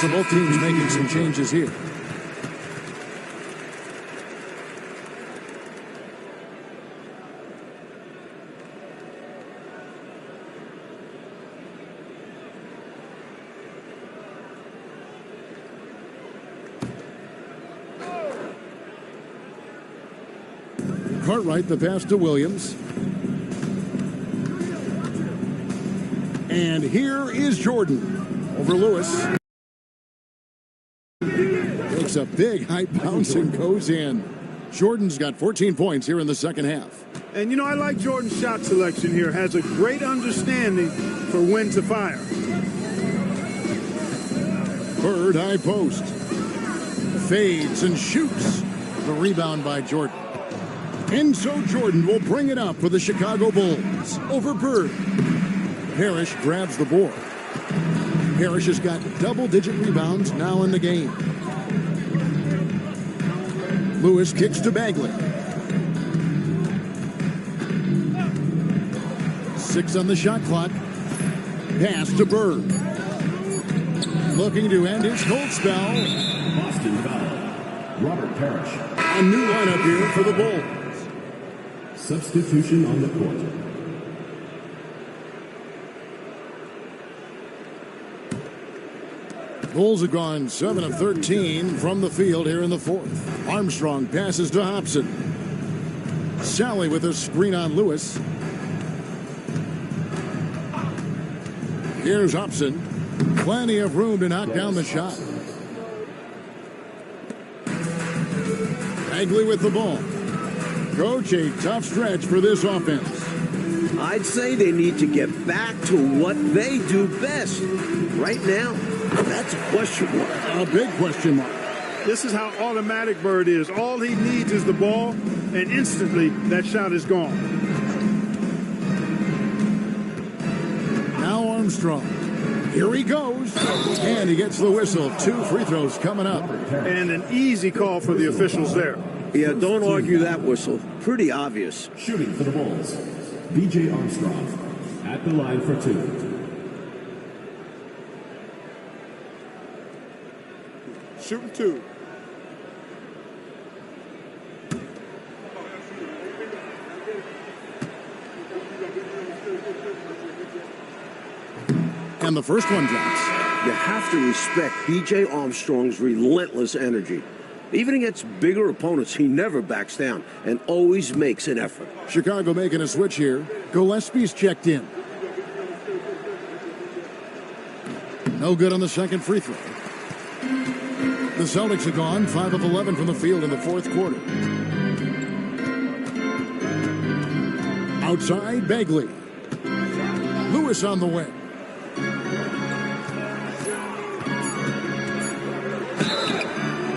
So both teams making some changes here. Cartwright the pass to Williams. And here is Jordan over Lewis. Takes a big high bounce and goes in. Jordan's got 14 points here in the second half. And, you know, I like Jordan's shot selection here. Has a great understanding for when to fire. Bird high post. Fades and shoots. The rebound by Jordan. And so Jordan will bring it up for the Chicago Bulls over Bird. Parrish grabs the board. Parrish has got double-digit rebounds now in the game. Lewis kicks to Bagley. 6 on the shot clock. Pass to Bird. Looking to end his cold spell. Boston foul. Robert Parrish. A new lineup here for the Bulls. Substitution on the court. Bulls have gone 7 of 13 from the field here in the fourth. Armstrong passes to Hobson. Sally with a screen on Lewis. Here's Hobson. Plenty of room to knock down the shot. Bagley with the ball. Coach, a tough stretch for this offense. I'd say they need to get back to what they do best. Right now, that's a question mark. A big question mark. This is how automatic Bird is. All he needs is the ball, and instantly that shot is gone. Now Armstrong. Here he goes. And he gets the whistle. 2 free throws coming up. And an easy call for the officials there. Yeah, don't argue that whistle. Pretty obvious. Shooting for the Bulls, B.J. Armstrong at the line for 2. Shooting 2. And the first one drops. You have to respect B.J. Armstrong's relentless energy. Even against bigger opponents, he never backs down and always makes an effort. Chicago making a switch here. Gillespie's checked in. No good on the second free throw. The Celtics have gone 5 of 11 from the field in the fourth quarter. Outside, Bagley. Lewis on the wing.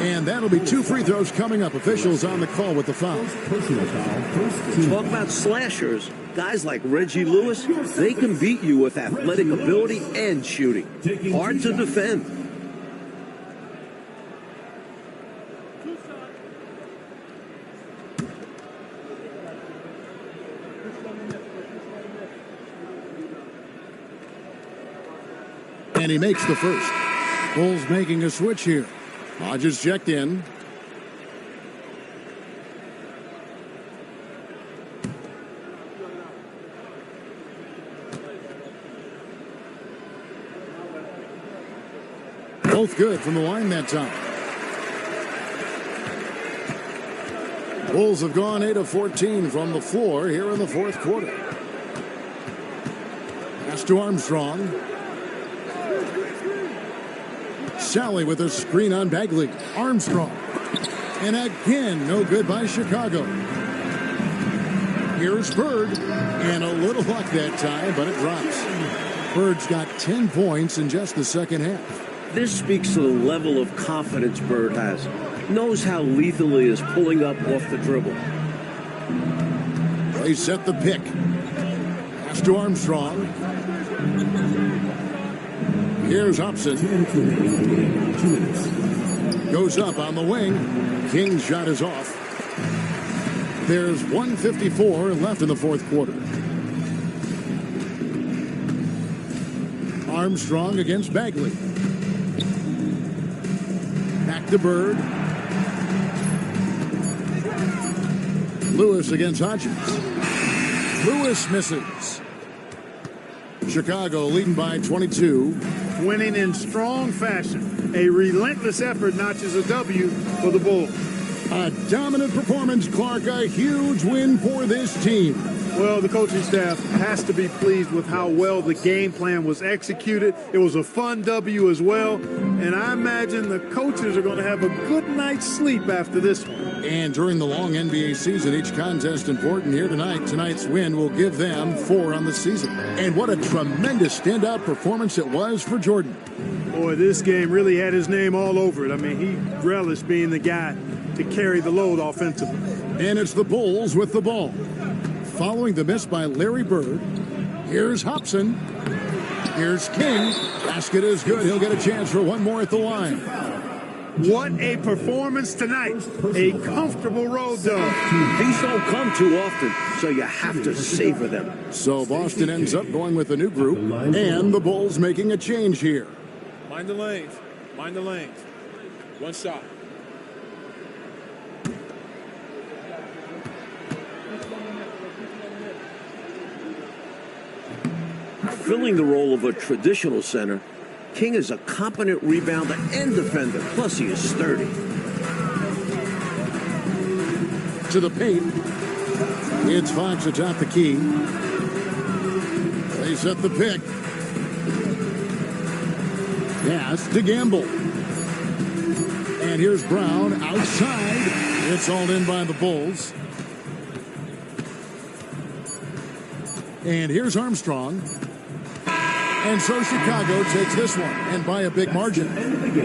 And that'll be 2 free throws coming up. Officials on the call with the foul. Personal foul. Talk about slashers. Guys like Reggie Lewis, they can beat you with athletic ability and shooting. Hard to defend. And he makes the first. Bulls making a switch here. Hodges checked in. Both good from the line that time. Bulls have gone 8 of 14 from the floor here in the fourth quarter. Pass to Armstrong. Sally with a screen on Bagley. Armstrong. And again, no good by Chicago. Here's Bird. And a little luck that time, but it drops. Bird's got 10 points in just the second half. This speaks to the level of confidence Bird has. Knows how lethal he is pulling up off the dribble. They set the pick. Pass to Armstrong. Here's Hobson. Goes up on the wing. King's shot is off. There's 1:54 left in the fourth quarter. Armstrong against Bagley. Back to Bird. Lewis against Hodges. Lewis misses. Chicago leading by 22. Winning in strong fashion. A relentless effort notches a W for the Bulls. A dominant performance, Clark. A huge win for this team. Well, the coaching staff has to be pleased with how well the game plan was executed. It was a fun W as well. And I imagine the coaches are going to have a good night's sleep after this one. And during the long NBA season, each contest important here tonight. Tonight's win will give them 4 on the season. And what a tremendous standout performance it was for Jordan. Boy, this game really had his name all over it. I mean, he relished being the guy to carry the load offensively. And it's the Bulls with the ball. Following the miss by Larry Bird, here's Hobson. Here's King. Basket is good. He'll get a chance for one more at the line. What a performance tonight. A comfortable road dog. These don't come too often, so you have to savor them. So Boston ends up going with a new group, and the Bulls making a change here. Mind the lanes. Mind the lanes. One shot. Filling the role of a traditional center, King is a competent rebounder and defender, plus he is sturdy. To the paint. It's Fox atop the key. They set the pick. Pass to Gamble. And here's Brown outside. It's hauled in by the Bulls. And here's Armstrong. And so Chicago takes this one, and by a big margin.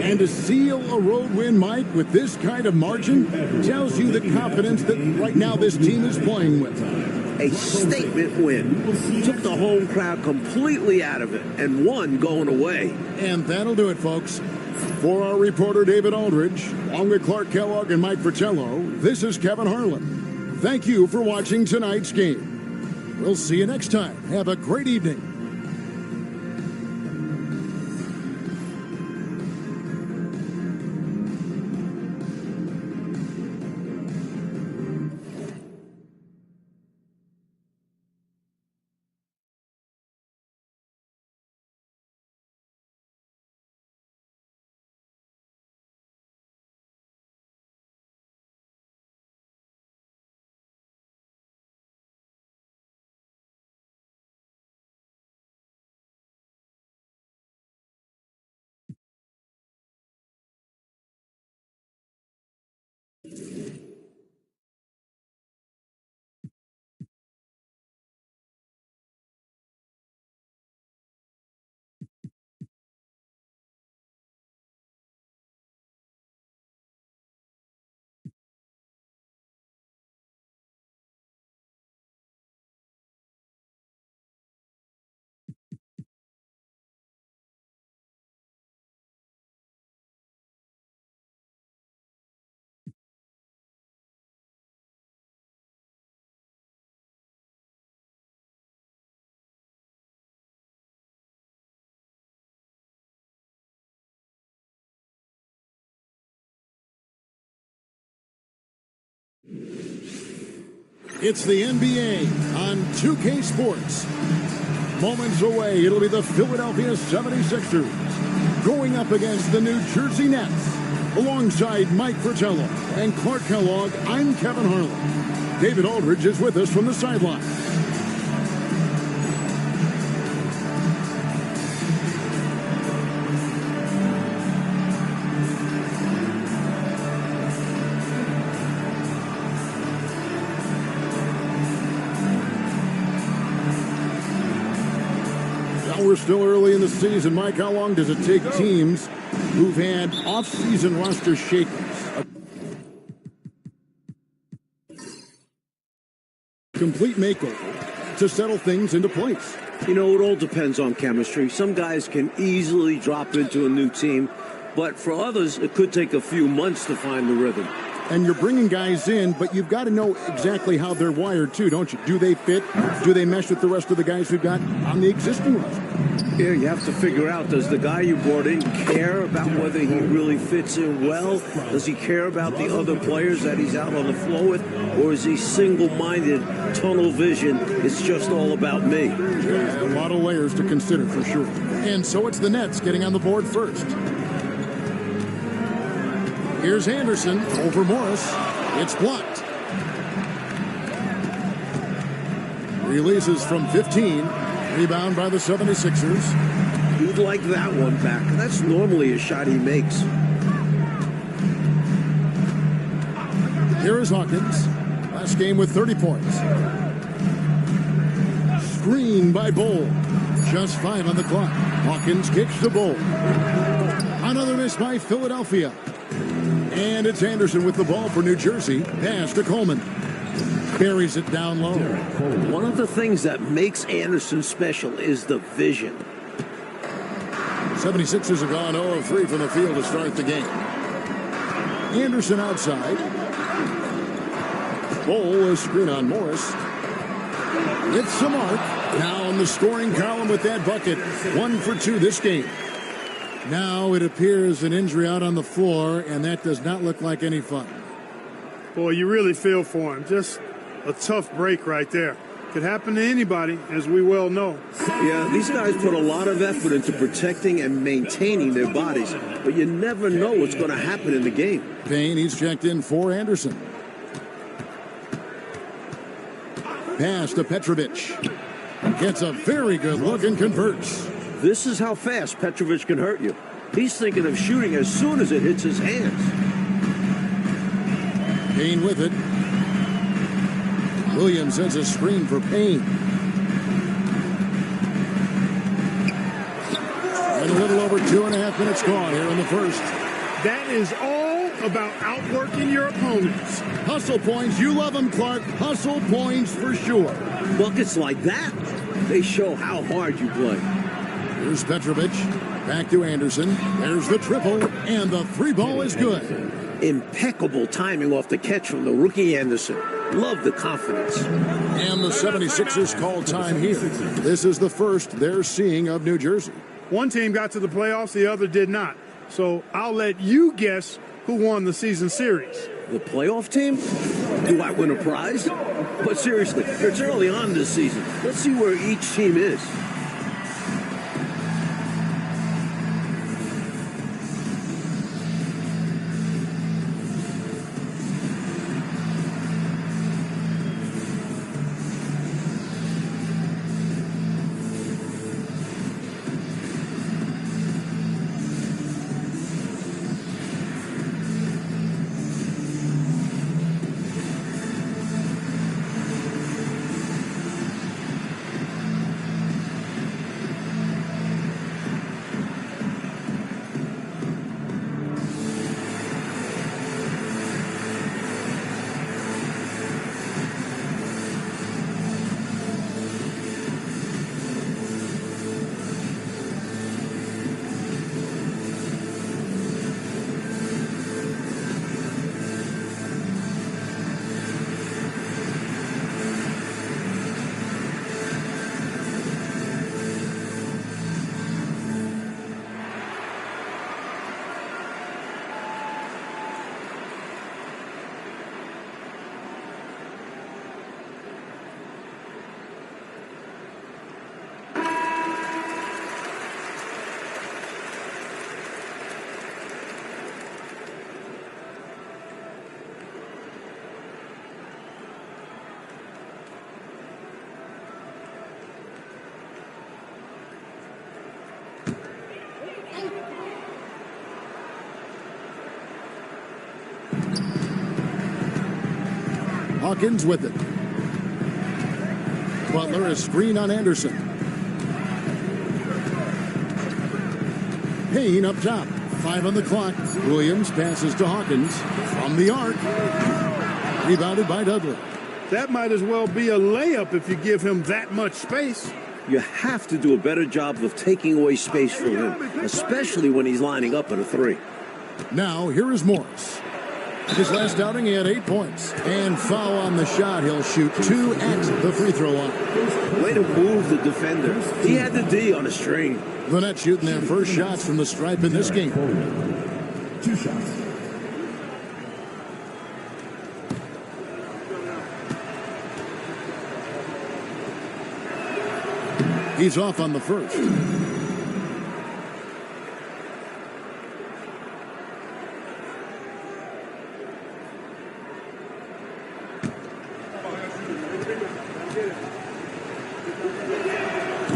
And to seal a road win, Mike, with this kind of margin, tells you the confidence that right now this team is playing with. A statement win. Took the home crowd completely out of it and won going away. And that'll do it, folks. For our reporter, David Aldridge, along with Clark Kellogg and Mike Fratello, this is Kevin Harlan. Thank you for watching tonight's game. We'll see you next time. Have a great evening. It's the NBA on 2K Sports. Moments away, it'll be the Philadelphia 76ers going up against the New Jersey Nets. Alongside Mike Fratello and Clark Kellogg, I'm Kevin Harlan. David Aldridge is with us from the sideline. We're still early in the season. Mike, how long does it take teams who've had off-season roster shakeups, a complete makeover, to settle things into place? You know, it all depends on chemistry. Some guys can easily drop into a new team, but for others, it could take a few months to find the rhythm. And you're bringing guys in, but you've got to know exactly how they're wired, too, don't you? Do they fit? Do they mesh with the rest of the guys we've got on the existing roster? Yeah, you have to figure out, does the guy you brought in care about whether he really fits in well? Does he care about the other players that he's out on the floor with? Or is he single-minded, tunnel vision, it's just all about me? Yeah, a lot of layers to consider, for sure. And so it's the Nets getting on the board first. Here's Anderson over Morris. It's blocked. Releases from 15. Rebound by the 76ers. You'd like that one back. That's normally a shot he makes. Here is Hawkins. Last game with 30 points. Screen by Bull. Just 5 on the clock. Hawkins kicks to Bull. Another miss by Philadelphia. And it's Anderson with the ball for New Jersey. Pass to Coleman. Buries it down low. One of the things that makes Anderson special is the vision. 76ers have gone 0 of 3 from the field to start the game. Anderson outside. Bull is screen on Morris. It's the mark. Now in the scoring column with that bucket. 1 for 2 this game. Now it appears an injury out on the floor, and that does not look like any fun. Boy, you really feel for him. Just a tough break right there. Could happen to anybody, as we well know. Yeah, these guys put a lot of effort into protecting and maintaining their bodies, but you never know what's going to happen in the game. Payne, he's checked in for Anderson. Pass to Petrovic. Gets a very good look and converts. This is how fast Petrovic can hurt you. He's thinking of shooting as soon as it hits his hands. Payne with it. Williams sends a screen for Payne. And a little over 2.5 minutes gone here in the first. That is all about outworking your opponents. Hustle points, you love them, Clark. Hustle points for sure. Buckets like that, they show how hard you play. Here's Petrovic. Back to Anderson. There's the triple, and the three ball is good. Impeccable timing off the catch from the rookie Anderson. Love the confidence. And the 76ers call time here. This is the first they're seeing of New Jersey. One team got to the playoffs, the other did not. So I'll let you guess who won the season series. The playoff team? Do I win a prize? But seriously, it's early on this season. Let's see where each team is. Hawkins with it. Butler a screen on Anderson. Payne up top. 5 on the clock. Williams passes to Hawkins from the arc. Rebounded by Dudley. That might as well be a layup if you give him that much space. You have to do a better job of taking away space from him, especially when he's lining up at a three. Now, here is Morris. His last outing, he had 8 points. And foul on the shot. He'll shoot 2 at the free throw line. Way to move the defender. He had the D on a string. The Nets shooting their first shots from the stripe in this game. 2 shots. He's off on the first.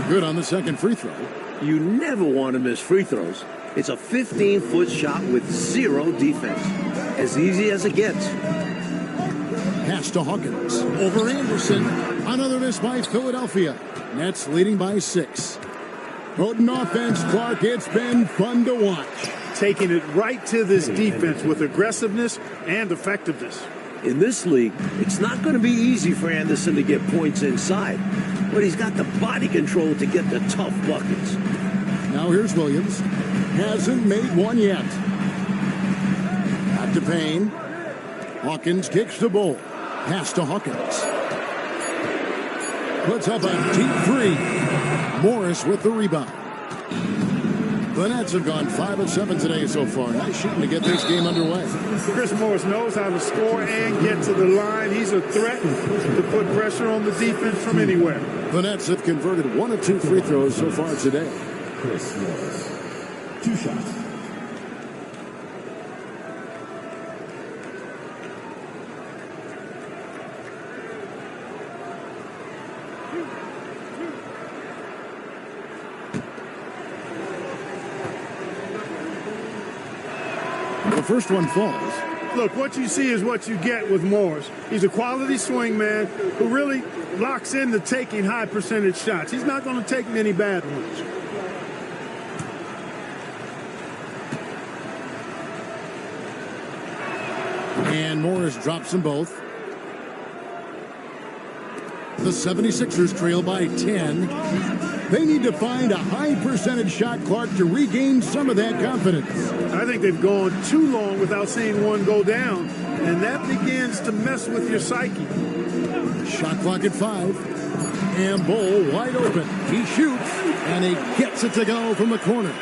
Good on the second free throw. You never want to miss free throws. It's a 15-foot shot with 0 defense. As easy as it gets. Pass to Hawkins. Over Anderson. Another miss by Philadelphia. Nets leading by 6. Potent offense, Clark. It's been fun to watch. Taking it right to this defense with aggressiveness and effectiveness. In this league, it's not going to be easy for Anderson to get points inside, but he's got the body control to get the tough buckets. Now here's Williams. Hasn't made one yet. Back to Payne. Hawkins kicks the ball. Pass to Hawkins. Puts up a deep three. Morris with the rebound. The Nets have gone 5 of 7 today so far. Nice shooting to get this game underway. Chris Morris knows how to score and get to the line. He's a threat to put pressure on the defense from anywhere. The Nets have converted 1 of 2 free throws so far today. Chris Morris. 2 shots. The first one falls. Look, what you see is what you get with Morris. He's a quality swing man who really locks into taking high percentage shots. He's not going to take many bad ones. And Morris drops them both. The 76ers trail by 10. They need to find a high percentage shot, Clark, to regain some of that confidence. I think they've gone too long without seeing one go down, and that begins to mess with your psyche. Shot clock at 5. And Bull wide open. He shoots, and he gets it to go from the corner.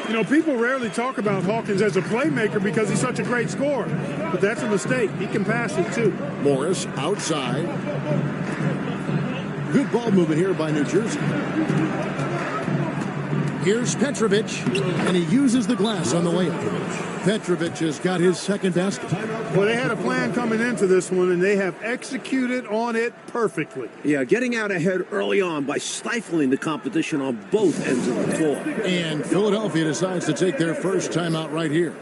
You know, people rarely talk about Hawkins as a playmaker because he's such a great scorer. But that's a mistake. He can pass it, too. Morris outside. Good ball movement here by New Jersey. Here's Petrovic, and he uses the glass on the layup. Petrovic has got his second basket. Well, they had a plan coming into this one, and they have executed on it perfectly. Yeah, getting out ahead early on by stifling the competition on both ends of the floor. And Philadelphia decides to take their first timeout right here.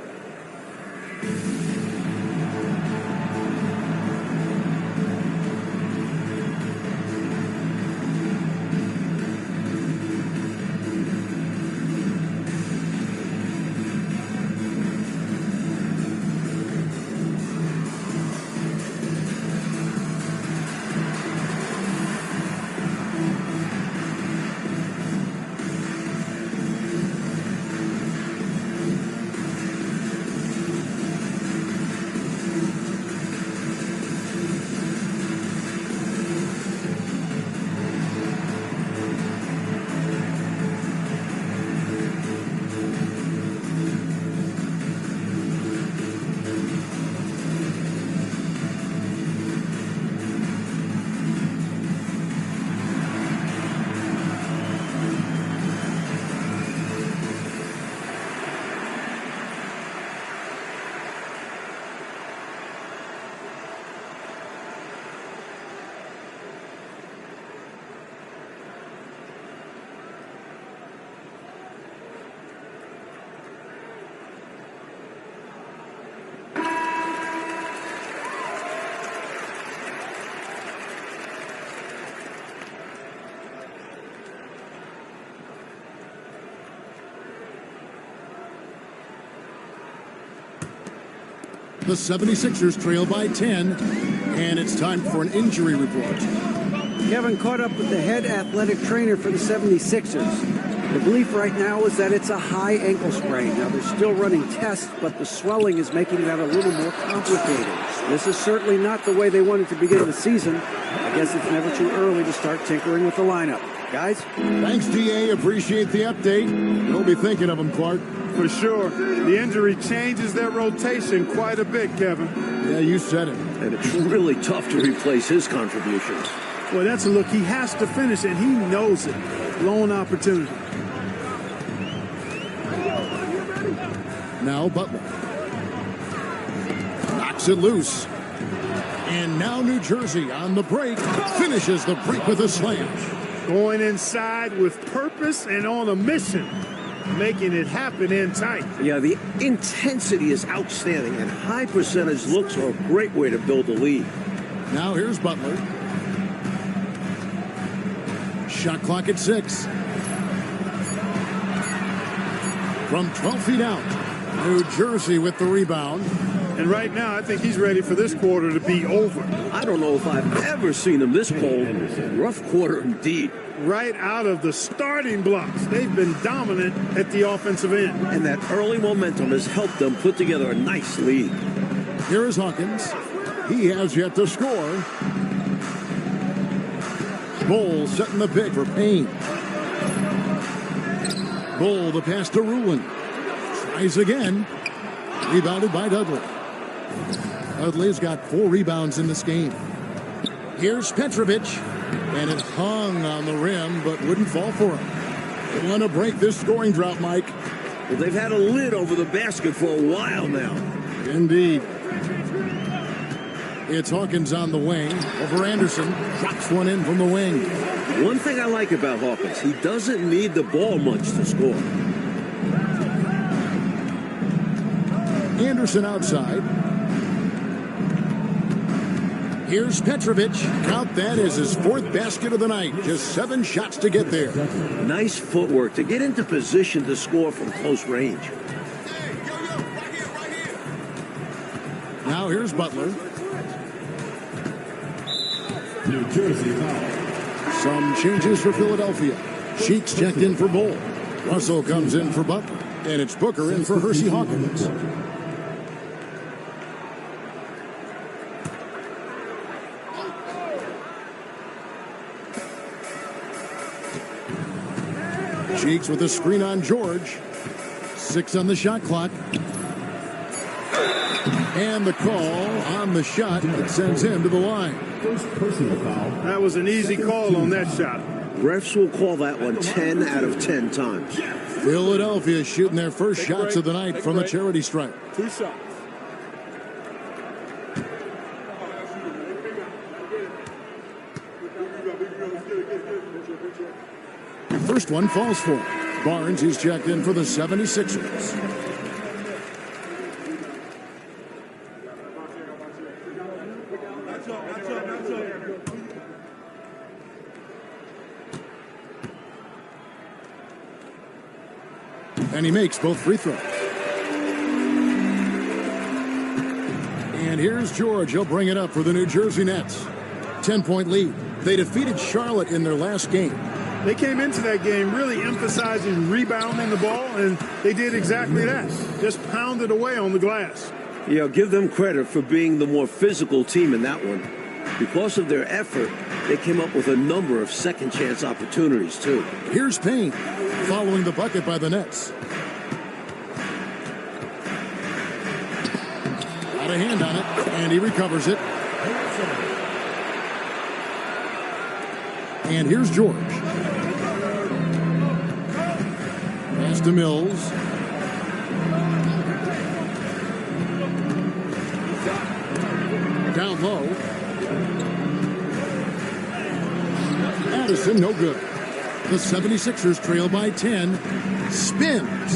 The 76ers trail by 10, and it's time for an injury report. Kevin caught up with the head athletic trainer for the 76ers. The belief right now is that it's a high ankle sprain. Now, they're still running tests, but the swelling is making that a little more complicated. This is certainly not the way they wanted to begin the season. I guess it's never too early to start tinkering with the lineup. Guys? Thanks, DA. Appreciate the update. We'll be thinking of him, Clark. For sure. The injury changes their rotation quite a bit, Kevin. Yeah, you said it. And it's really tough to replace his contributions. Well, that's a look. He has to finish, and he knows it. Lone opportunity. Now Butler. Knocks it loose. And now New Jersey on the break. Finishes the break with a slam. Going inside with purpose and on a mission. Making it happen in tight. Yeah, the intensity is outstanding, and high percentage looks are a great way to build a lead. Now here's Butler. Shot clock at 6. From 12 feet out, New Jersey with the rebound. And right now, I think he's ready for this quarter to be over. I don't know if I've ever seen him this cold. Rough quarter indeed. Right out of the starting blocks. They've been dominant at the offensive end. And that early momentum has helped them put together a nice lead. Here is Hawkins. He has yet to score. Bull setting the pick for Payne. Bull, the pass to Rulin. Tries again. Rebounded by Dudley. Dudley's got 4 rebounds in this game. Here's Petrovic. And it hung on the rim, but wouldn't fall for him. They want to break this scoring drought, Mike. Well, they've had a lid over the basket for a while now. Indeed. It's Hawkins on the wing over Anderson. Drops one in from the wing. One thing I like about Hawkins, he doesn't need the ball much to score. Anderson outside. Here's Petrovic. Count that as his 4th basket of the night. Just 7 shots to get there. Nice footwork to get into position to score from close range. Now here's Butler. New Jersey foul. Some changes for Philadelphia. Sheets checked in for Bull. Russell comes in for Butler. And it's Booker in for Hersey Hawkins. Cheeks with a screen on George. 6 on the shot clock. And the call on the shot that sends him to the line. First personal foul. That was an easy call on that shot. Refs will call that one 10 out of 10 times. Philadelphia shooting their first shots of the night from the charity stripe. 2 shots. First one falls for him. Barnes, he's checked in for the 76ers. And he makes both free throws. And here's George. He'll bring it up for the New Jersey Nets. 10-point lead. They defeated Charlotte in their last game. They came into that game really emphasizing rebounding the ball, and they did exactly that. Just pounded away on the glass. Yeah, give them credit for being the more physical team in that one. Because of their effort, they came up with a number of second chance opportunities, too. Here's Payne following the bucket by the Nets. Got a hand on it, and he recovers it. And here's George. Pass to Mills. Down low. Addison, no good. The 76ers trail by 10. Spins.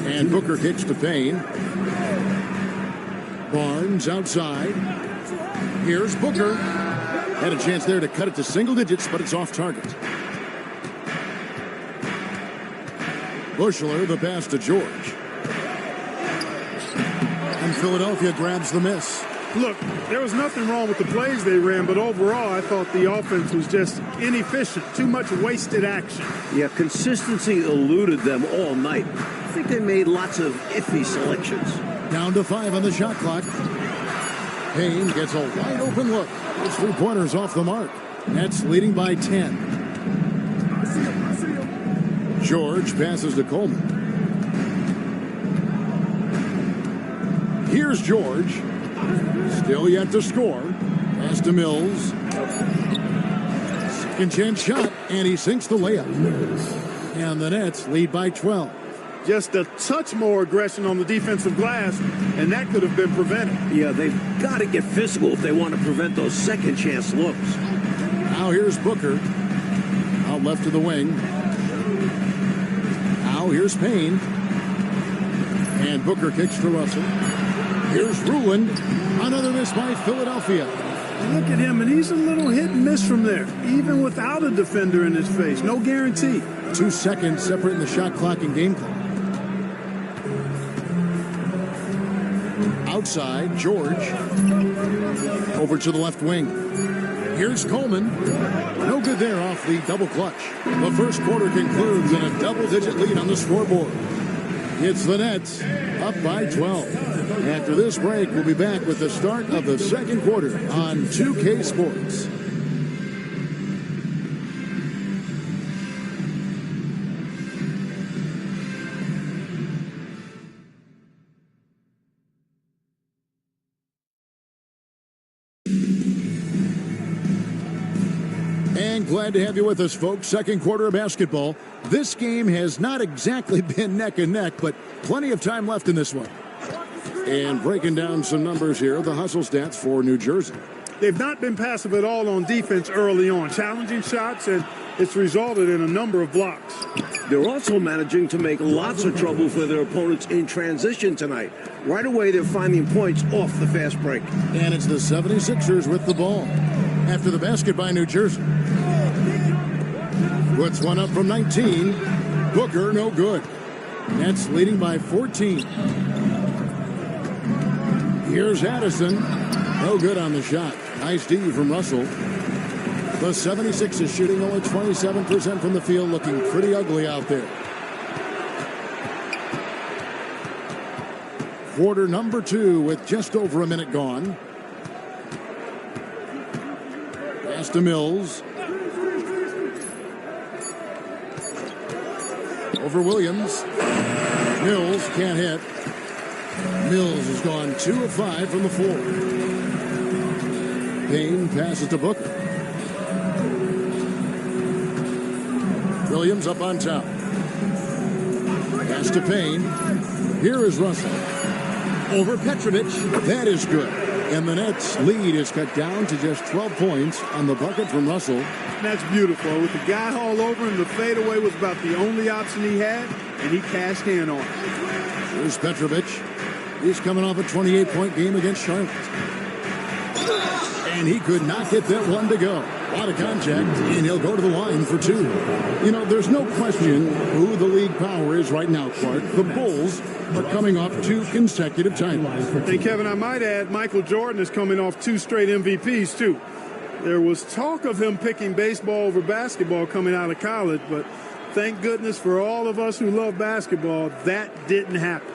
And Booker kicks to Payne. Barnes outside. Here's Booker. Had a chance there to cut it to single digits, but it's off target. Bushler, the pass to George. And Philadelphia grabs the miss. Look, there was nothing wrong with the plays they ran, but overall I thought the offense was just inefficient. Too much wasted action. Yeah, consistency eluded them all night. I think they made lots of iffy selections. Down to 5 on the shot clock. Payne gets a wide open look. His 3-pointers off the mark. Nets leading by 10. George passes to Coleman. Here's George. Still yet to score. Pass to Mills. Second chance shot, and he sinks the layup. And the Nets lead by 12. Just a touch more aggression on the defensive glass, and that could have been prevented. Yeah, they've got to get physical if they want to prevent those second chance looks. Now here's Booker. Out left to the wing. Now here's Payne. And Booker kicks to Russell. Here's Rulin. Another miss by Philadelphia. Look at him, and he's a little hit and miss from there, even without a defender in his face. No guarantee. 2 seconds separating the shot clock and game clock. Outside, George. Over to the left wing. Here's Coleman. No good there off the double clutch. The first quarter concludes in a double-digit lead on the scoreboard. It's the Nets up by 12. After this break, we'll be back with the start of the second quarter on 2K Sports. And glad to have you with us, folks. Second quarter of basketball. This game has not exactly been neck and neck, but plenty of time left in this one. And breaking down some numbers here, the hustle stats for New Jersey. They've not been passive at all on defense early on. Challenging shots, and it's resulted in a number of blocks. They're also managing to make lots of trouble for their opponents in transition tonight. Right away, they're finding points off the fast break. And it's the 76ers with the ball. After the basket by New Jersey. Puts one up from 19. Booker, no good. Nets leading by 14. Here's Addison. No good on the shot. Nice D from Russell. The 76ers shooting only 27% from the field, looking pretty ugly out there. Quarter number 2 with just over a minute gone. Pass to Mills. Over Williams. Mills can't hit. Mills has gone 2 of 5 from the floor. Payne passes to Booker. Williams up on top. Pass to Payne. Here is Russell. Over Petrovic. That is good. And the Nets' lead is cut down to just 12 points on the bucket from Russell. That's beautiful. With the guy all over him, the fadeaway was about the only option he had, and he cashed in on it. Here's Petrovic. He's coming off a 28-point game against Charlotte. And he could not get that one to go. A lot of contact, and he'll go to the line for 2. You know, there's no question who the league power is right now, Clark. The Bulls are coming off 2 consecutive titles. And Kevin, I might add, Michael Jordan is coming off 2 straight MVPs, too. There was talk of him picking baseball over basketball coming out of college, but thank goodness for all of us who love basketball, that didn't happen.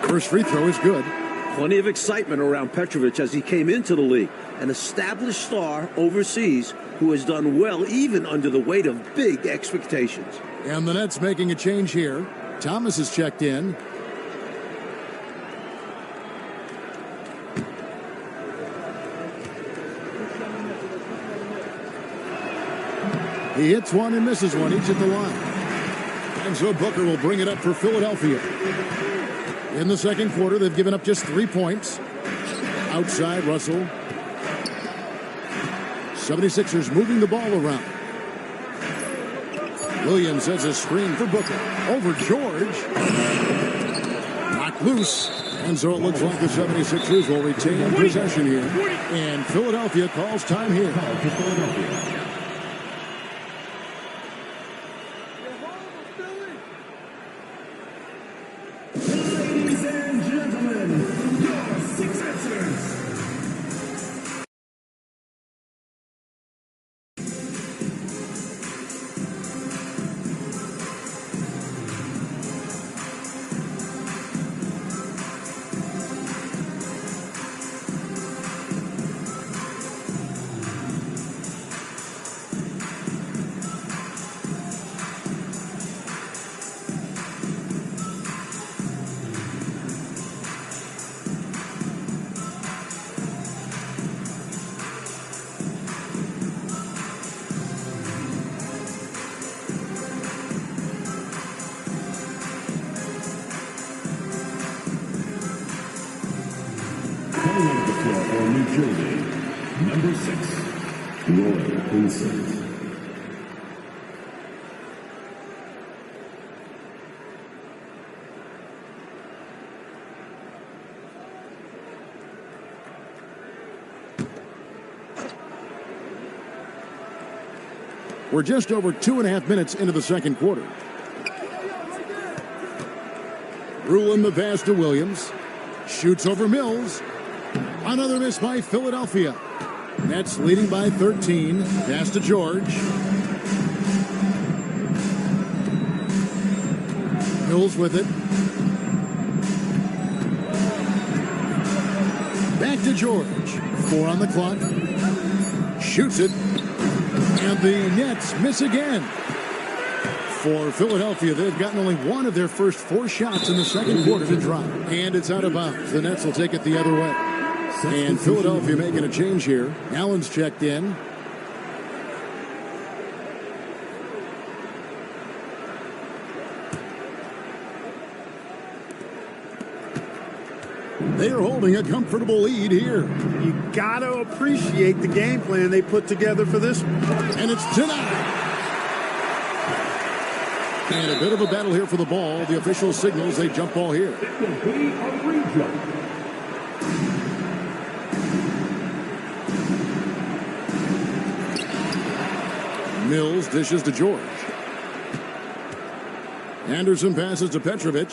First free throw is good. Plenty of excitement around Petrovic as he came into the league. An established star overseas who has done well even under the weight of big expectations. And the Nets making a change here. Thomas has checked in. He hits one and misses one, each at the line. And so Booker will bring it up for Philadelphia. In the second quarter, they've given up just 3 points. Outside, Russell. 76ers moving the ball around. Williams has a screen for Booker. Over George. Knocked loose. And so it looks like the 76ers will retain possession here. And Philadelphia calls time here. Ladies and gentlemen, your Sixers. Coming out of the floor for New Jersey, number 6, Roy Vincent. We're just over 2.5 minutes into the second quarter. Ruling the pass to Williams. Shoots over Mills. Another miss by Philadelphia. Nets leading by 13. Pass to George. Mills with it. Back to George. 4 on the clock. Shoots it. And the Nets miss again. For Philadelphia, they've gotten only one of their first 4 shots in the second quarter to drop. And it's out of bounds. The Nets will take it the other way. And Philadelphia making a change here. Allen's checked in. They are holding a comfortable lead here. You got to appreciate the game plan they put together for this one. And it's tonight. And a bit of a battle here for the ball. The official signals a jump ball here. It will be a re-jump. Mills dishes to George. Anderson passes to Petrovic.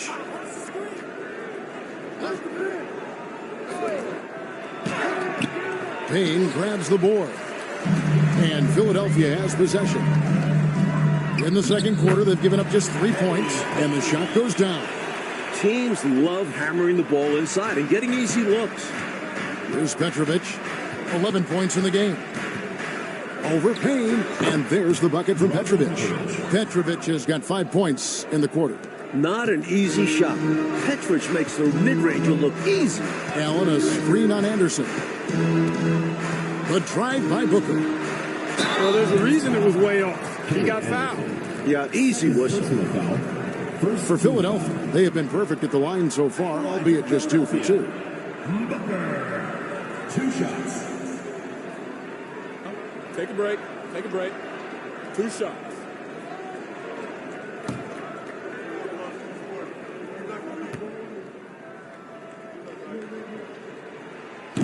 Payne grabs the board. And Philadelphia has possession. In the second quarter, they've given up just 3 points, and the shot goes down. Teams love hammering the ball inside and getting easy looks. Here's Petrovic. 11 points in the game. Over Payne, and there's the bucket from Petrovic. Petrovic has got 5 points in the quarter. Not an easy shot. Petrovic makes the mid-ranger look easy. Allen, a screen on Anderson. The drive by Booker. Well, there's a reason it was way off. He got fouled. Yeah, easy whistle. For Philadelphia, they have been perfect at the line so far, albeit just 2 for 2. Booker. 2 shots. Take a break. Take a break. 2 shots.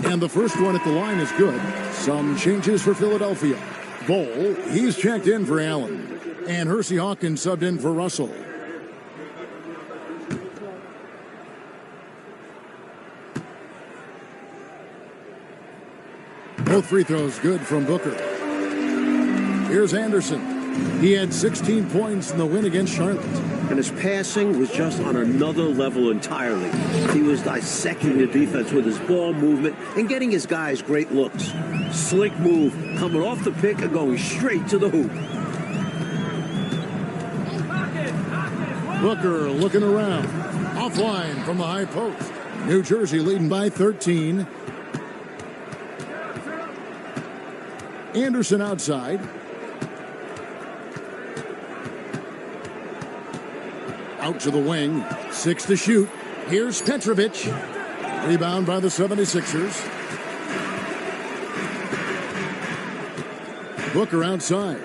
And the first one at the line is good. Some changes for Philadelphia. Bol, he's checked in for Allen. And Hersey Hawkins subbed in for Russell. Both free throws good from Booker. Here's Anderson. He had 16 points in the win against Charlotte. And his passing was just on another level entirely. He was dissecting the defense with his ball movement and getting his guys great looks. Slick move, coming off the pick and going straight to the hoop. Booker looking around. Offline from the high post. New Jersey leading by 13. Anderson outside. Out to the wing. 6 to shoot. Here's Petrovic. Rebound by the 76ers. Booker outside.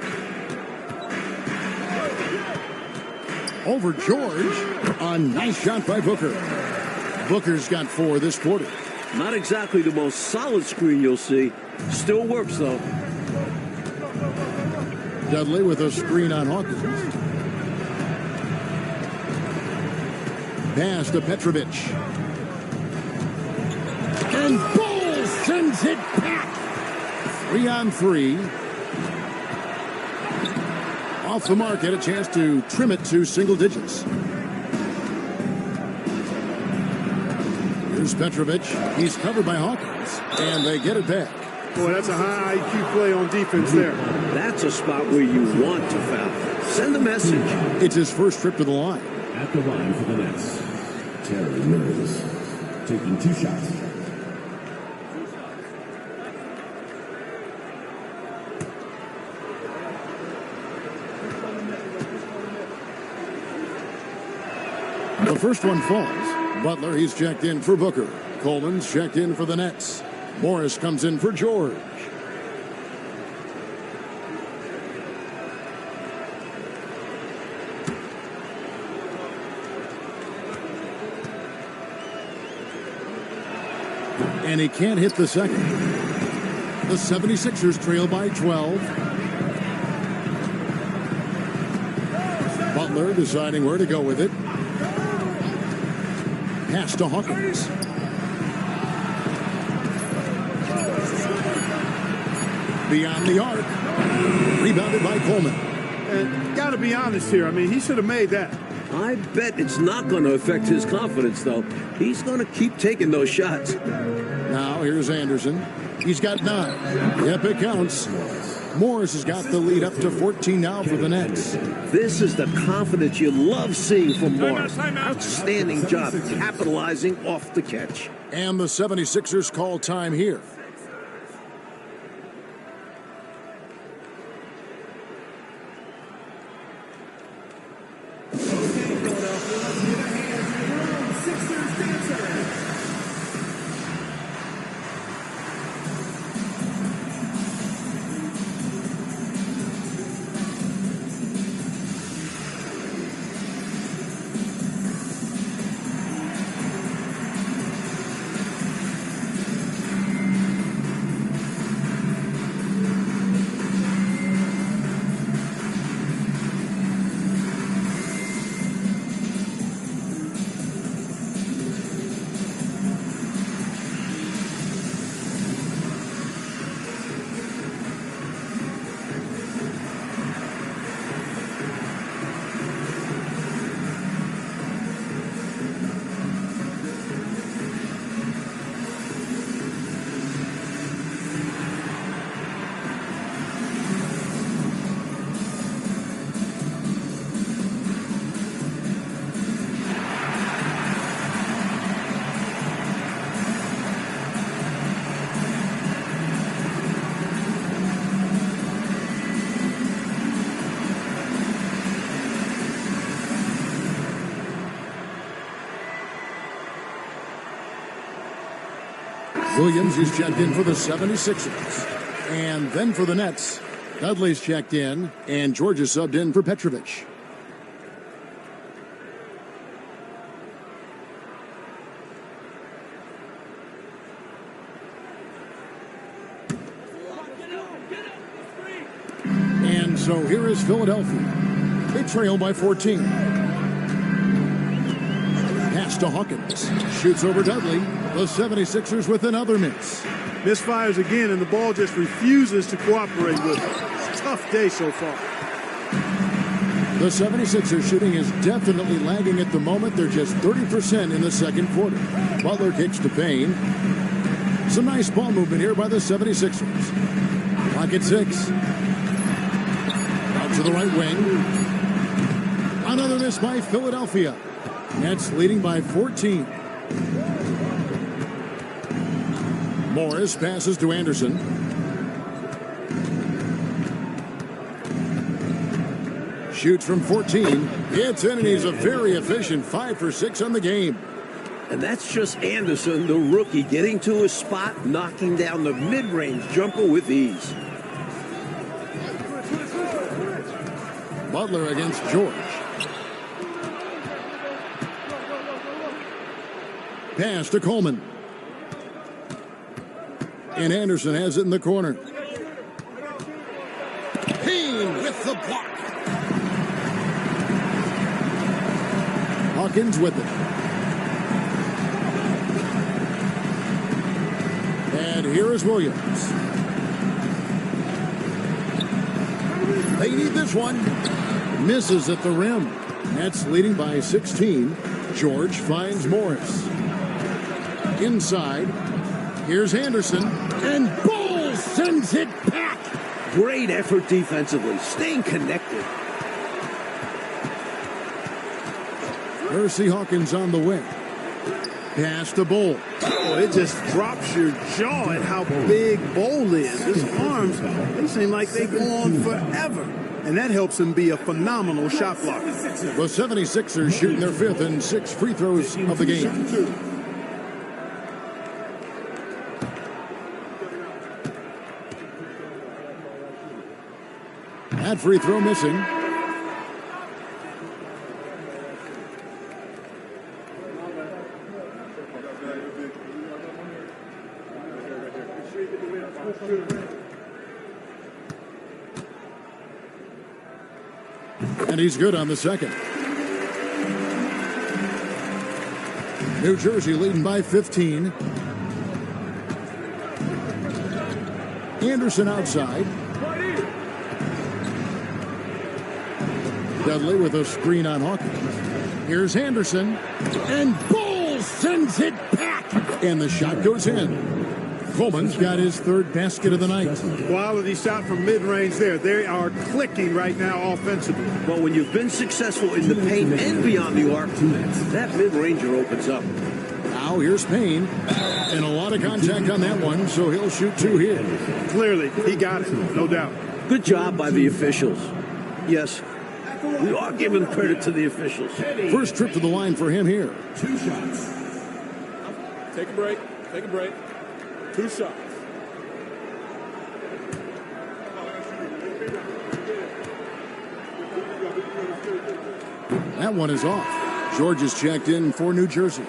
Over George. A nice shot by Booker. Booker's got 4 this quarter. Not exactly the most solid screen you'll see. Still works, though. Dudley with a screen on Hawkins. Pass to Petrovic. And Bol sends it back. 3 on 3. Off the mark, had a chance to trim it to single digits. Here's Petrovic. He's covered by Hawkins. And they get it back. Boy, that's a high IQ play on defense there. That's a spot where you want to foul. Send a message. It's his first trip to the line. At the line for the Nets, Terry Mills, taking 2 shots. The first one falls. Butler, he's checked in for Booker. Coleman's checked in for the Nets. Morris comes in for George. And he can't hit the second. The 76ers trail by 12. Butler deciding where to go with it. Pass to Hawkins. Beyond the arc. Rebounded by Coleman. And got to be honest here. I mean, he should have made that. I bet it's not going to affect his confidence, though. He's going to keep taking those shots. Now here's Anderson. He's got 9. Yep, it counts. Morris has got the lead up to 14 now for the Nets. This is the confidence you love seeing from Morris. Outstanding job capitalizing off the catch. And the 76ers call time here. Williams is checked in for the 76ers. And then for the Nets, Dudley's checked in, and George is subbed in for Petrovic. And so here is Philadelphia. They trail by 14. Pass to Hawkins. Shoots over Dudley. The 76ers with another miss. Misfires again, and the ball just refuses to cooperate with it. It's a tough day so far. The 76ers shooting is definitely lagging at the moment. They're just 30% in the second quarter. Butler kicks to Payne. Some nice ball movement here by the 76ers. Clock at 6. Out to the right wing. Another miss by Philadelphia. Nets leading by 14. Morris passes to Anderson. Shoots from 14. It's in, and he's a very efficient 5 for 6 on the game. And that's just Anderson, the rookie, getting to his spot, knocking down the mid-range jumper with ease. Butler against George. Pass to Coleman. And Anderson has it in the corner. Payne with the block. Hawkins with it. And here is Williams. They need this one. Misses at the rim. Nets leading by 16. George finds Morris. Inside. Here's Anderson. And Bull sends it back. Great effort defensively, staying connected. Percy Hawkins on the way. Pass to Bull. Oh, it just drops your jaw at how big Bull is. His arms, they seem like they go on forever. And that helps him be a phenomenal shot blocker. The 76ers shooting their 5th and 6th free throws of the game. That free throw missing. And he's good on the second. New Jersey leading by 15. Anderson outside. Dudley with a screen on Hawkins. Here's Anderson. And Bull sends it back. And the shot goes in. Coleman's got his third basket of the night. Quality shot from mid-range there. They are clicking right now offensively. But when you've been successful in the paint and beyond the arc, that mid-ranger opens up. Now here's Payne. And a lot of contact on that one, so he'll shoot 2 here. Clearly, he got it, no doubt. Good job by the officials. Yes, we are giving credit to the officials. First trip to the line for him here. 2 shots. Take a break. Take a break. 2 shots. That one is off. George is checked in for New Jersey.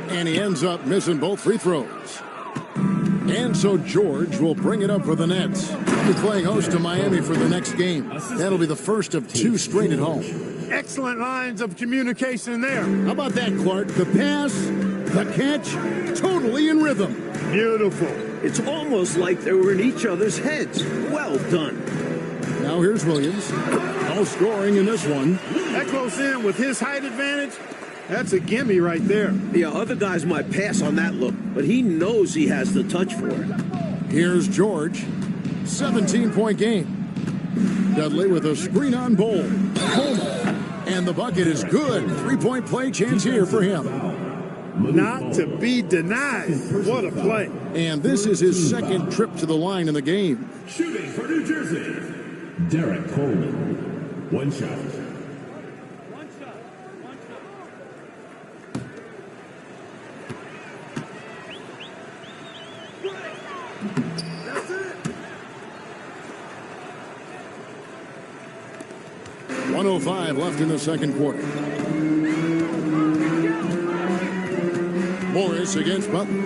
And he ends up missing both free throws. And so George will bring it up for the Nets. They'll be playing host to Miami for the next game. That'll be the first of 2 straight at home. Excellent lines of communication there. How about that, Clark? The pass, the catch, totally in rhythm. Beautiful. It's almost like they were in each other's heads. Well done. Now here's Williams. No scoring in this one. That close in with his height advantage, that's a gimme right there. Yeah, other guys might pass on that look, but he knows he has the touch for it. Here's George. 17-point game. Dudley with a screen on Bowl. Coleman. And the bucket is good. 3-point play chance here for him. Not to be denied. What a play. And this is his second trip to the line in the game. Shooting for New Jersey, Derek Coleman. 1 shot. That's it. 1:05 left in the second quarter. Morris against Butler.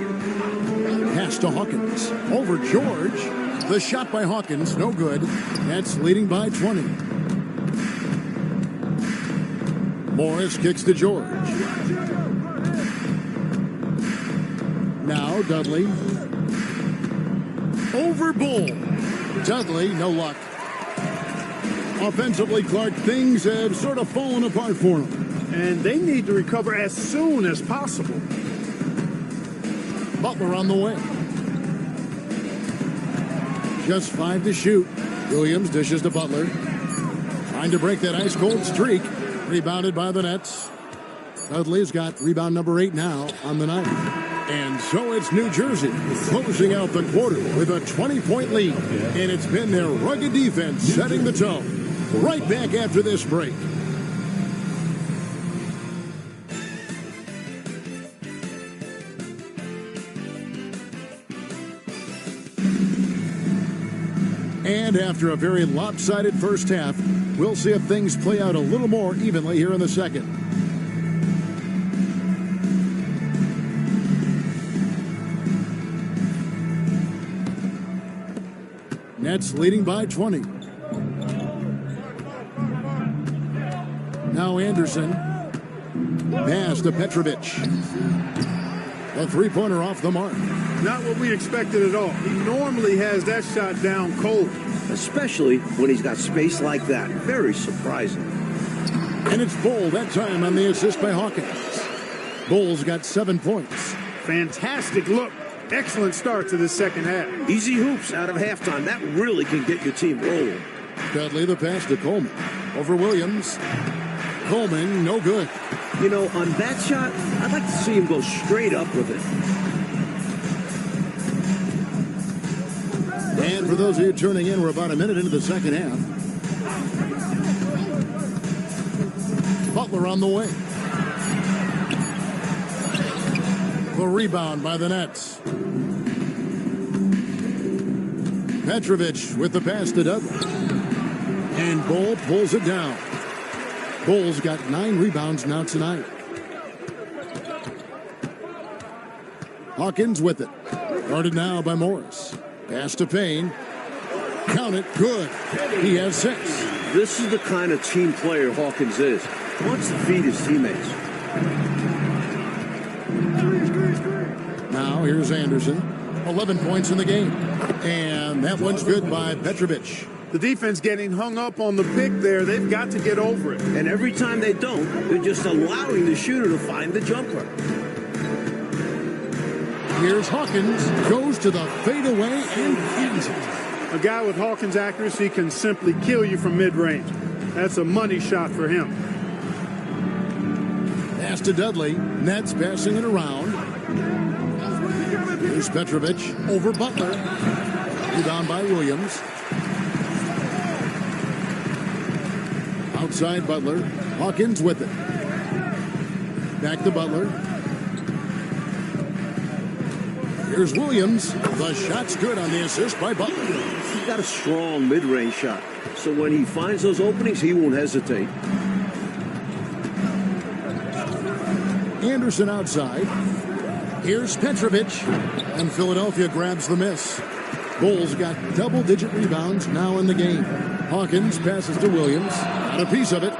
Pass to Hawkins. Over George. The shot by Hawkins, no good. That's leading by 20. Morris kicks to George. Now Dudley. Over Bull. Dudley, no luck. Offensively, Clark, things have sort of fallen apart for him. And they need to recover as soon as possible. Butler on the way. Just 5 to shoot. Williams dishes to Butler. Trying to break that ice-cold streak. Rebounded by the Nets. Dudley's got rebound number 8 now on the night. And so it's New Jersey closing out the quarter with a 20-point lead. And it's been their rugged defense setting the tone. Right back after this break. And after a very lopsided first half, we'll see if things play out a little more evenly here in the second. Nets leading by 20. Now Anderson. Pass to Petrovic. A three-pointer off the mark. Not what we expected at all. He normally has that shot down cold. Especially when he's got space like that. Very surprising. And it's Bull that time on the assist by Hawkins. Bull's got 7 points. Fantastic look. Excellent start to the second half. Easy hoops out of halftime. That really can get your team rolling. Dudley the pass to Coleman. Over Williams. Coleman, no good. You know, on that shot, I'd like to see him go straight up with it. And for those of you tuning in, we're about a minute into the second half. Butler on the way. The rebound by the Nets. Petrovic with the pass to Dudley. And Bull pulls it down. Bull's got 9 rebounds now tonight. Hawkins with it. Guarded now by Morris. Pass to Payne. Count it. Good. He has 6. This is the kind of team player Hawkins is. Wants to feed his teammates. Now here's Anderson. 11 points in the game. And that one's good by Petrovic. The defense getting hung up on the pick there. They've got to get over it. And every time they don't, they're just allowing the shooter to find the jumper. Here's Hawkins, goes to the fadeaway and ends it. A guy with Hawkins' accuracy can simply kill you from mid-range. That's a money shot for him. Pass to Dudley. Nets passing it around. Here's Petrovic over Butler. Rebound by Williams. Outside Butler. Hawkins with it. Back to Butler. Here's Williams. The shot's good on the assist by Butler. He's got a strong mid-range shot. So when he finds those openings, he won't hesitate. Anderson outside. Here's Petrovic. And Philadelphia grabs the miss. Bulls got double-digit rebounds now in the game. Hawkins passes to Williams. Got a piece of it.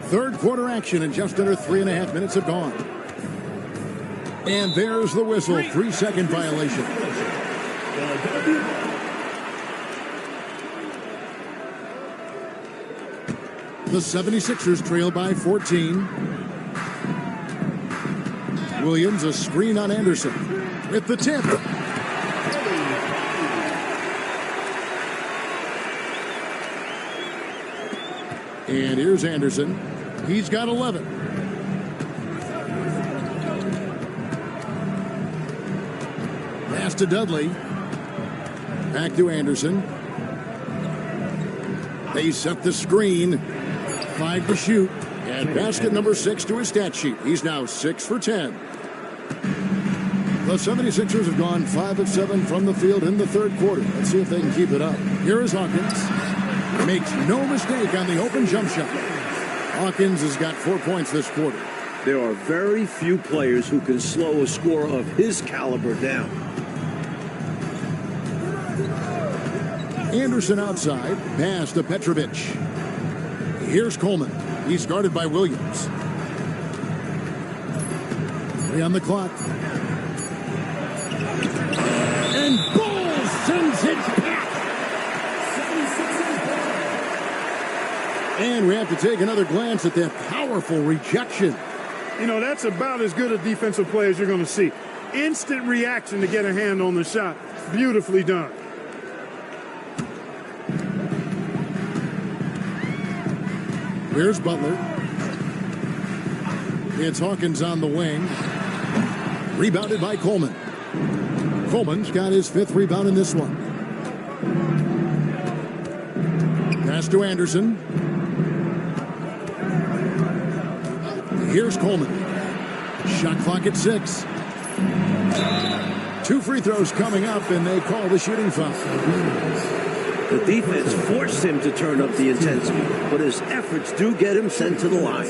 Third quarter action and just under 3.5 minutes have gone. And there's the whistle. 3-second violation. The 76ers trail by 14. Williams, a screen on Anderson. With the tip. And here's Anderson. He's got 11. Pass to Dudley. Back to Anderson. They set the screen. 5 to shoot. And basket number 6 to his stat sheet. He's now 6 for 10. The 76ers have gone 5 of 7 from the field in the third quarter. Let's see if they can keep it up. Here is Hawkins. Makes no mistake on the open jump shot. Hawkins has got 4 points this quarter. There are very few players who can slow a scorer of his caliber down. Anderson outside. Pass to Petrovic. Here's Coleman. He's guarded by Williams. 3 on the clock. And Bulls sends it back. And we have to take another glance at that powerful rejection. You know, that's about as good a defensive play as you're going to see. Instant reaction to get a hand on the shot. Beautifully done. Here's Butler. It's Hawkins on the wing. Rebounded by Coleman. Coleman's got his 5th rebound in this one. Pass to Anderson. Here's Coleman. Shot clock at 6. 2 free throws coming up, and they call the shooting foul. The defense forced him to turn up the intensity, but his efforts do get him sent to the line.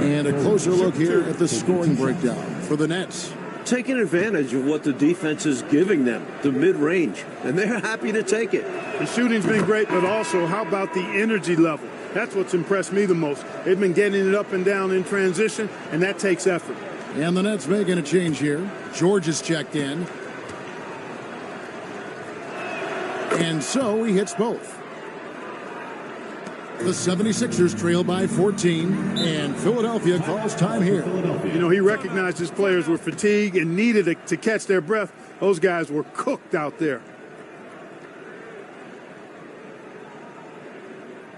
And a closer look here at the scoring breakdown for the Nets. Taking advantage of what the defense is giving them, the mid-range, and they're happy to take it. The shooting's been great, but also how about the energy level? That's what's impressed me the most. They've been getting it up and down in transition, and that takes effort. And the Nets making a change here. George is checked in. And so he hits both. The 76ers trail by 14, and Philadelphia calls time here. You know, he recognized his players were fatigued and needed to catch their breath. Those guys were cooked out there.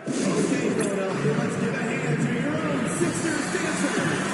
Okay, Philadelphia, let's give a hand to your own Sixers dancers.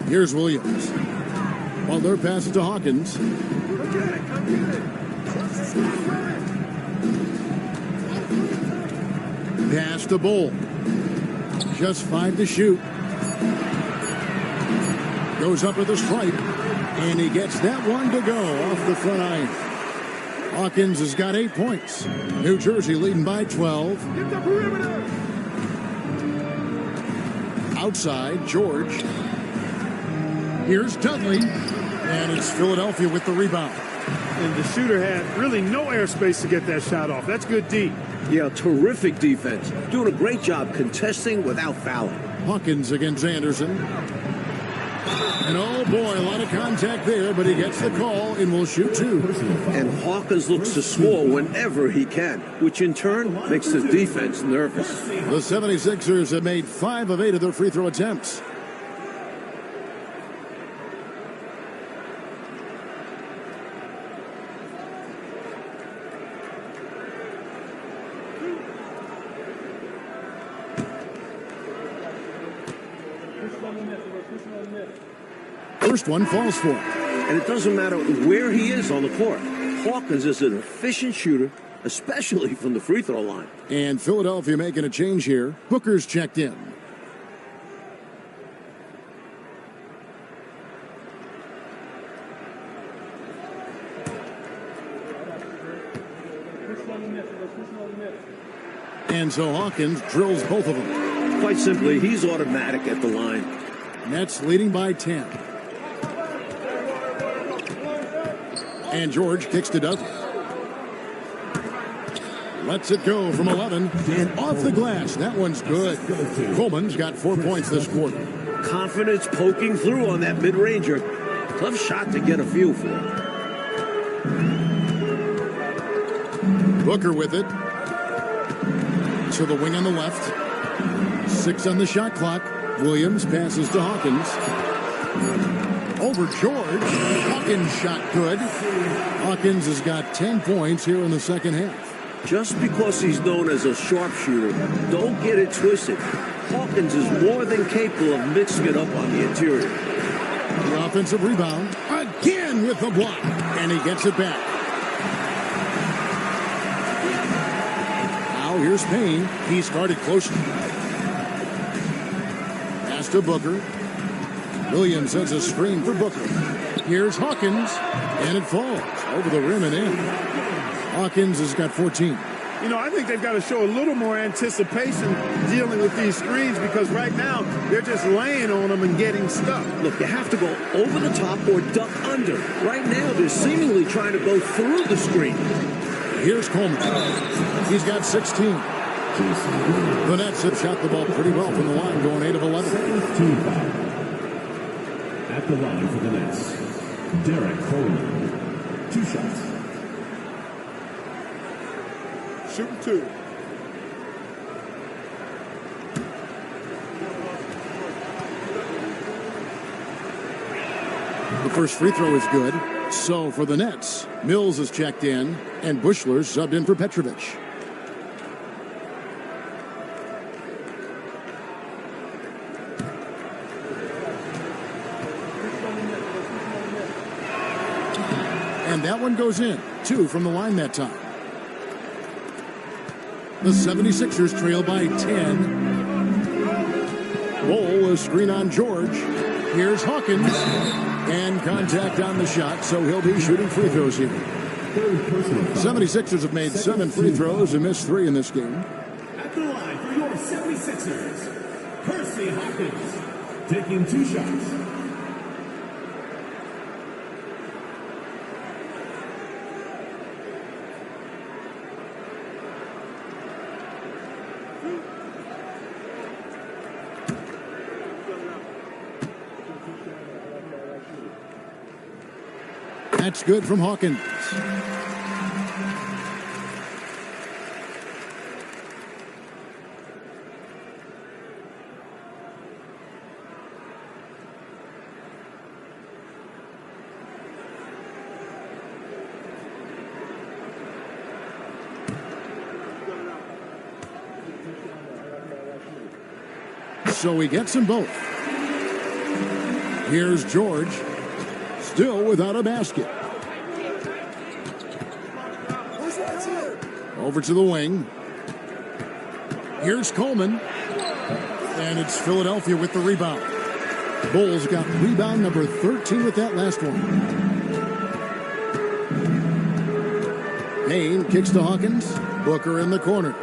Here's Williams. Butler passes to Hawkins. Pass to Bull. Just 5 to shoot. Goes up at the stripe. And he gets that one to go off the front iron. Hawkins has got 8 points. New Jersey leading by 12. Outside, George. Here's Dudley. And it's Philadelphia with the rebound. And the shooter had really no airspace to get that shot off. That's good D. Yeah, terrific defense. Doing a great job contesting without fouling. Hawkins against Anderson. And oh boy, a lot of contact there, but he gets the call and will shoot 2. And Hawkins looks to score whenever he can, which in turn makes the defense nervous. The 76ers have made 5 of 8 of their free throw attempts. First one falls for him. And it doesn't matter where he is on the court. Hawkins is an efficient shooter, especially from the free throw line. And Philadelphia making a change here. Booker's checked in. And so Hawkins drills both of them. Quite simply, he's automatic at the line. Nets leading by 10. And George kicks to Dudley. Lets it go from 11 and off the glass. That one's good. Coleman's got 4 points this quarter. Confidence poking through on that mid-ranger. Tough shot to get a feel for. Booker with it. To the wing on the left. 6 on the shot clock. Williams passes to Hawkins. Over George. Hawkins shot good. Hawkins has got 10 points here in the second half. Just because he's known as a sharpshooter, don't get it twisted. Hawkins is more than capable of mixing it up on the interior. The offensive rebound. Again with the block. And he gets it back. Now here's Payne. He started closely. Pass to Booker. Williams sets a screen for Booker. Here's Hawkins, and it falls over the rim and in. Hawkins has got 14. You know, I think they've got to show a little more anticipation dealing with these screens because right now they're just laying on them and getting stuck. Look, you have to go over the top or duck under. Right now, they're seemingly trying to go through the screen. Here's Coleman. He's got 16. The Nets have shot the ball pretty well from the line, going 8 of 11. At the line for the Nets, Derek Coleman. 2 shots. Shooting 2. The first free throw is good. So for the Nets, Mills is checked in, and Bushler's subbed in for Petrovic. And that one goes in. 2 from the line that time. The 76ers trail by 10. Bull, a screen on George. Here's Hawkins. And contact on the shot, so he'll be shooting free throws here. 76ers have made 7 free throws and missed 3 in this game. At the line for your 76ers, Percy Hawkins, taking 2 shots. That's good from Hawkins. so he gets them both. Here's George, still without a basket. Over to the wing. Here's Coleman. And it's Philadelphia with the rebound. Bulls got rebound number 13 with that last one. Payne kicks to Hawkins. Booker in the corner.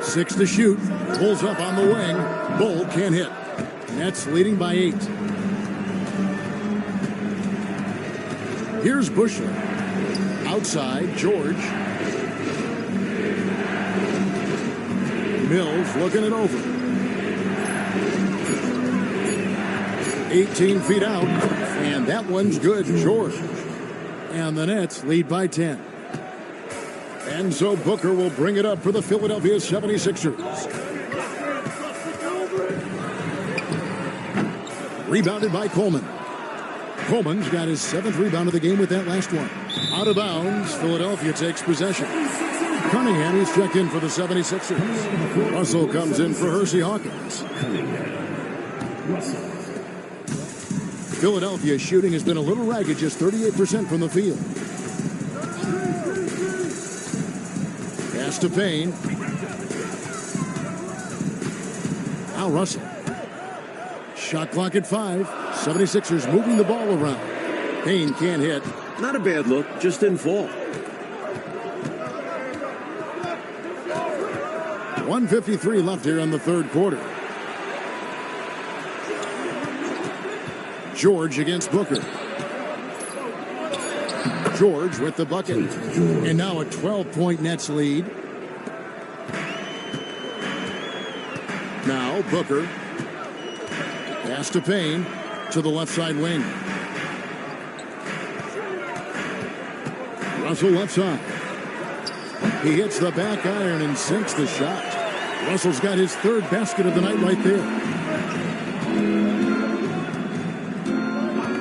6 to shoot. Pulls up on the wing. Bull can't hit. Nets leading by 8. Here's Busher. Outside, George. Mills looking it over. 18 feet out. And that one's good, George. And the Nets lead by 10. And so Booker will bring it up for the Philadelphia 76ers. Rebounded by Coleman. Coleman's got his 7th rebound of the game with that last one. Out of bounds, Philadelphia takes possession. Cunningham is checked in for the 76ers. Russell comes in for Hersey Hawkins. Philadelphia's shooting has been a little ragged, just 38% from the field. Pass to Payne. Now Russell. Shot clock at 5. 76ers moving the ball around. Payne can't hit. Not a bad look, just didn't fall. 1:53 left here in the third quarter. George against Booker. George with the bucket. And now a 12-point Nets lead. Now Booker. Pass to Payne to the left side wing. Russell left side. He hits the back iron and sinks the shot. Russell's got his 3rd basket of the night right there.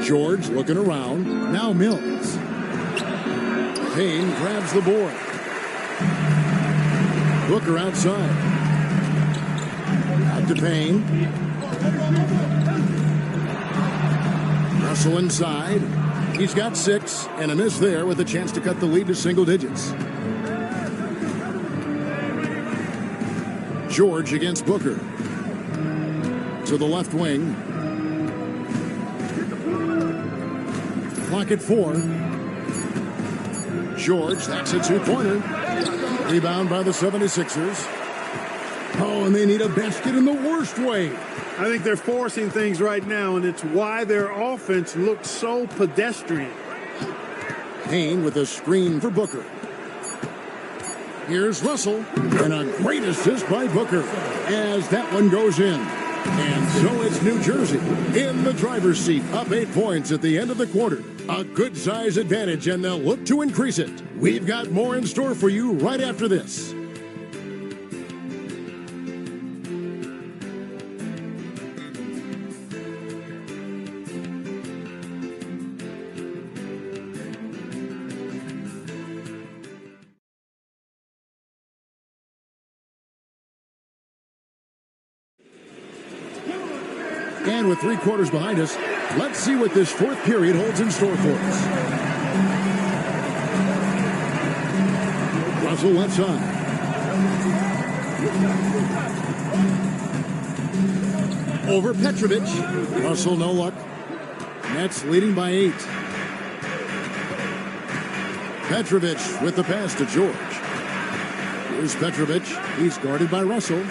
George looking around. Now Mills. Payne grabs the board. Booker outside. Out to Payne. Russell inside. He's got 6 and a miss there with a chance to cut the lead to single digits. George against Booker. To the left wing. Clock at 4. George, that's a 2-pointer. Rebound by the 76ers. Oh, and they need a basket in the worst way. I think they're forcing things right now, and it's why their offense looks so pedestrian. Payne with a screen for Booker. Here's Russell, and a great assist by Booker as that one goes in. And so it's New Jersey in the driver's seat, up 8 points at the end of the quarter. A good size advantage, and they'll look to increase it. We've got more in store for you right after this. And with 3 quarters behind us, let's see what this 4th period holds in store for us. Russell left side. Over Petrovic. Russell no luck. Nets leading by 8. Petrovic with the pass to George. Here's Petrovic. He's guarded by Russell.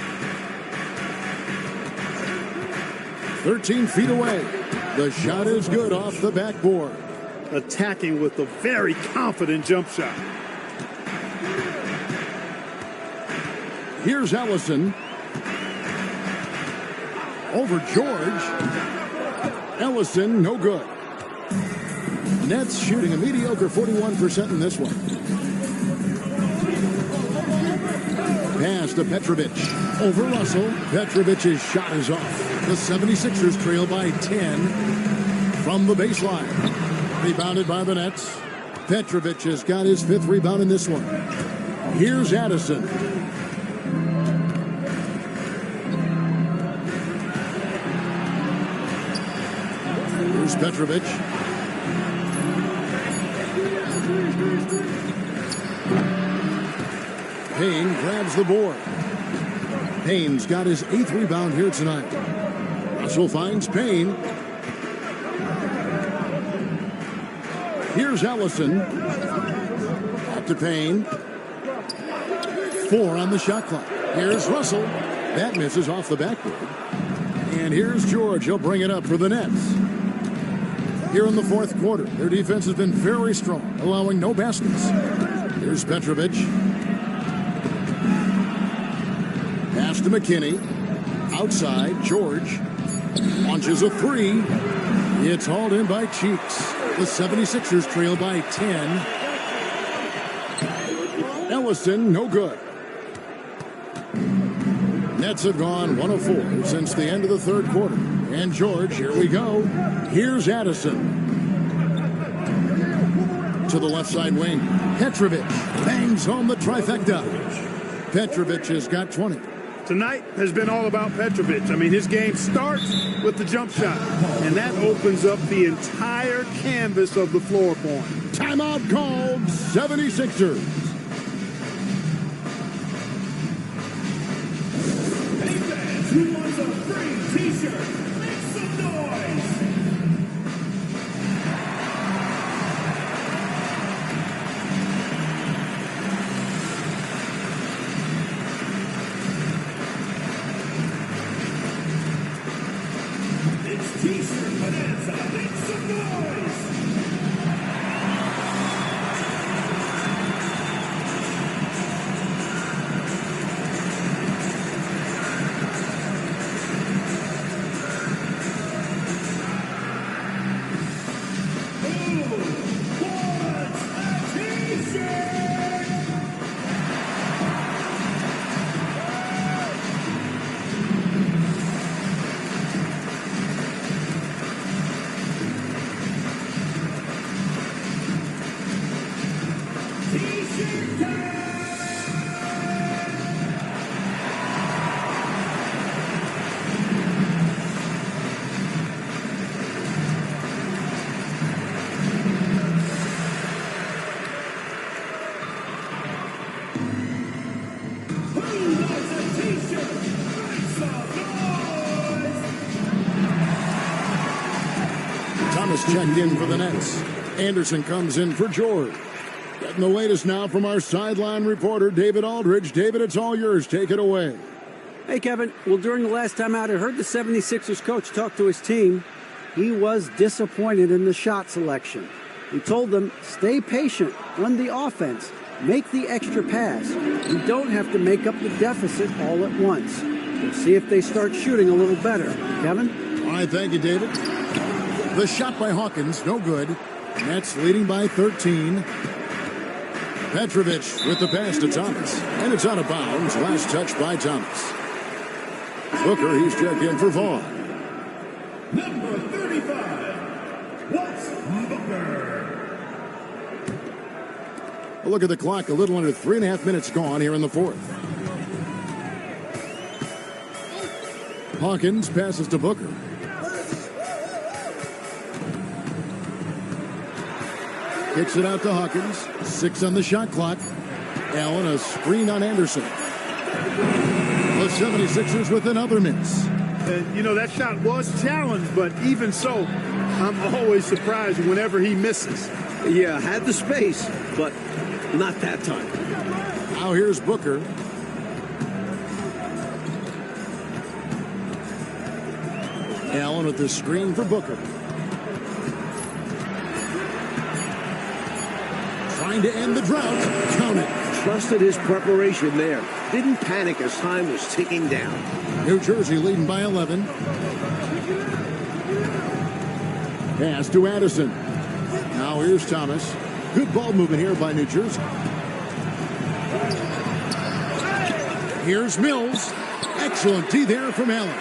13 feet away. The shot is good off the backboard. Attacking with a very confident jump shot. Here's Ellison. Over George. Ellison, no good. Nets shooting a mediocre 41% in this one. Pass to Petrovic. Over Russell. Petrovic's shot is off. The 76ers trail by 10 from the baseline. Rebounded by the Nets. Petrovic has got his 5th rebound in this one. Here's Addison. Here's Petrovic. Payne grabs the board. Payne's got his 8th rebound here tonight. Russell finds Payne. Here's Ellison. Up to Payne. 4 on the shot clock. Here's Russell. That misses off the backboard. And here's George. He'll bring it up for the Nets. Here in the 4th quarter, their defense has been very strong, allowing no baskets. Here's Petrovic. Pass to McKinney. Outside, George launches a 3. It's hauled in by Cheeks. The 76ers trail by 10. Ellison, no good. Nets have gone 1 of 4 since the end of the 3rd quarter. And George, here we go. Here's Addison. To the left side wing. Petrovic bangs home the trifecta. Petrovic has got 20. Tonight has been all about Petrovic. I mean, his game starts with the jump shot, and that opens up the entire canvas of the floor for him. Timeout called, 76ers. Hey fans, who wants a free t-shirt? Make some noise! It's t-shirt bonanza. Make some noise! Checked in for the Nets. Anderson comes in for George. Getting the latest now from our sideline reporter, David Aldridge. David, it's all yours. Take it away. Hey, Kevin. Well, during the last time out, I heard the 76ers coach talk to his team. He was disappointed in the shot selection. He told them, stay patient, run the offense, make the extra pass. You don't have to make up the deficit all at once. We'll see if they start shooting a little better. Kevin? All right, thank you, David. The shot by Hawkins, no good. Nets leading by 13. Petrovic with the pass to Thomas. And it's out of bounds. Last touch by Thomas. Booker, he's checked in for Vaughn. Number 35, What's Booker? A look at the clock. A little under 3.5 minutes gone here in the 4th. Hawkins passes to Booker. Kicks it out to Hawkins. 6 on the shot clock. Allen, a screen on Anderson. The 76ers with another miss. And, you know, that shot was challenged, but even so, I'm always surprised whenever he misses. Yeah, had the space, but not that time. Now here's Booker. Allen with the screen for Booker. Trying to end the drought. Count it. Trusted his preparation there. Didn't panic as time was ticking down. New Jersey leading by 11. Pass to Addison. Now here's Thomas. Good ball movement here by New Jersey. Here's Mills. Excellent D there from Allen.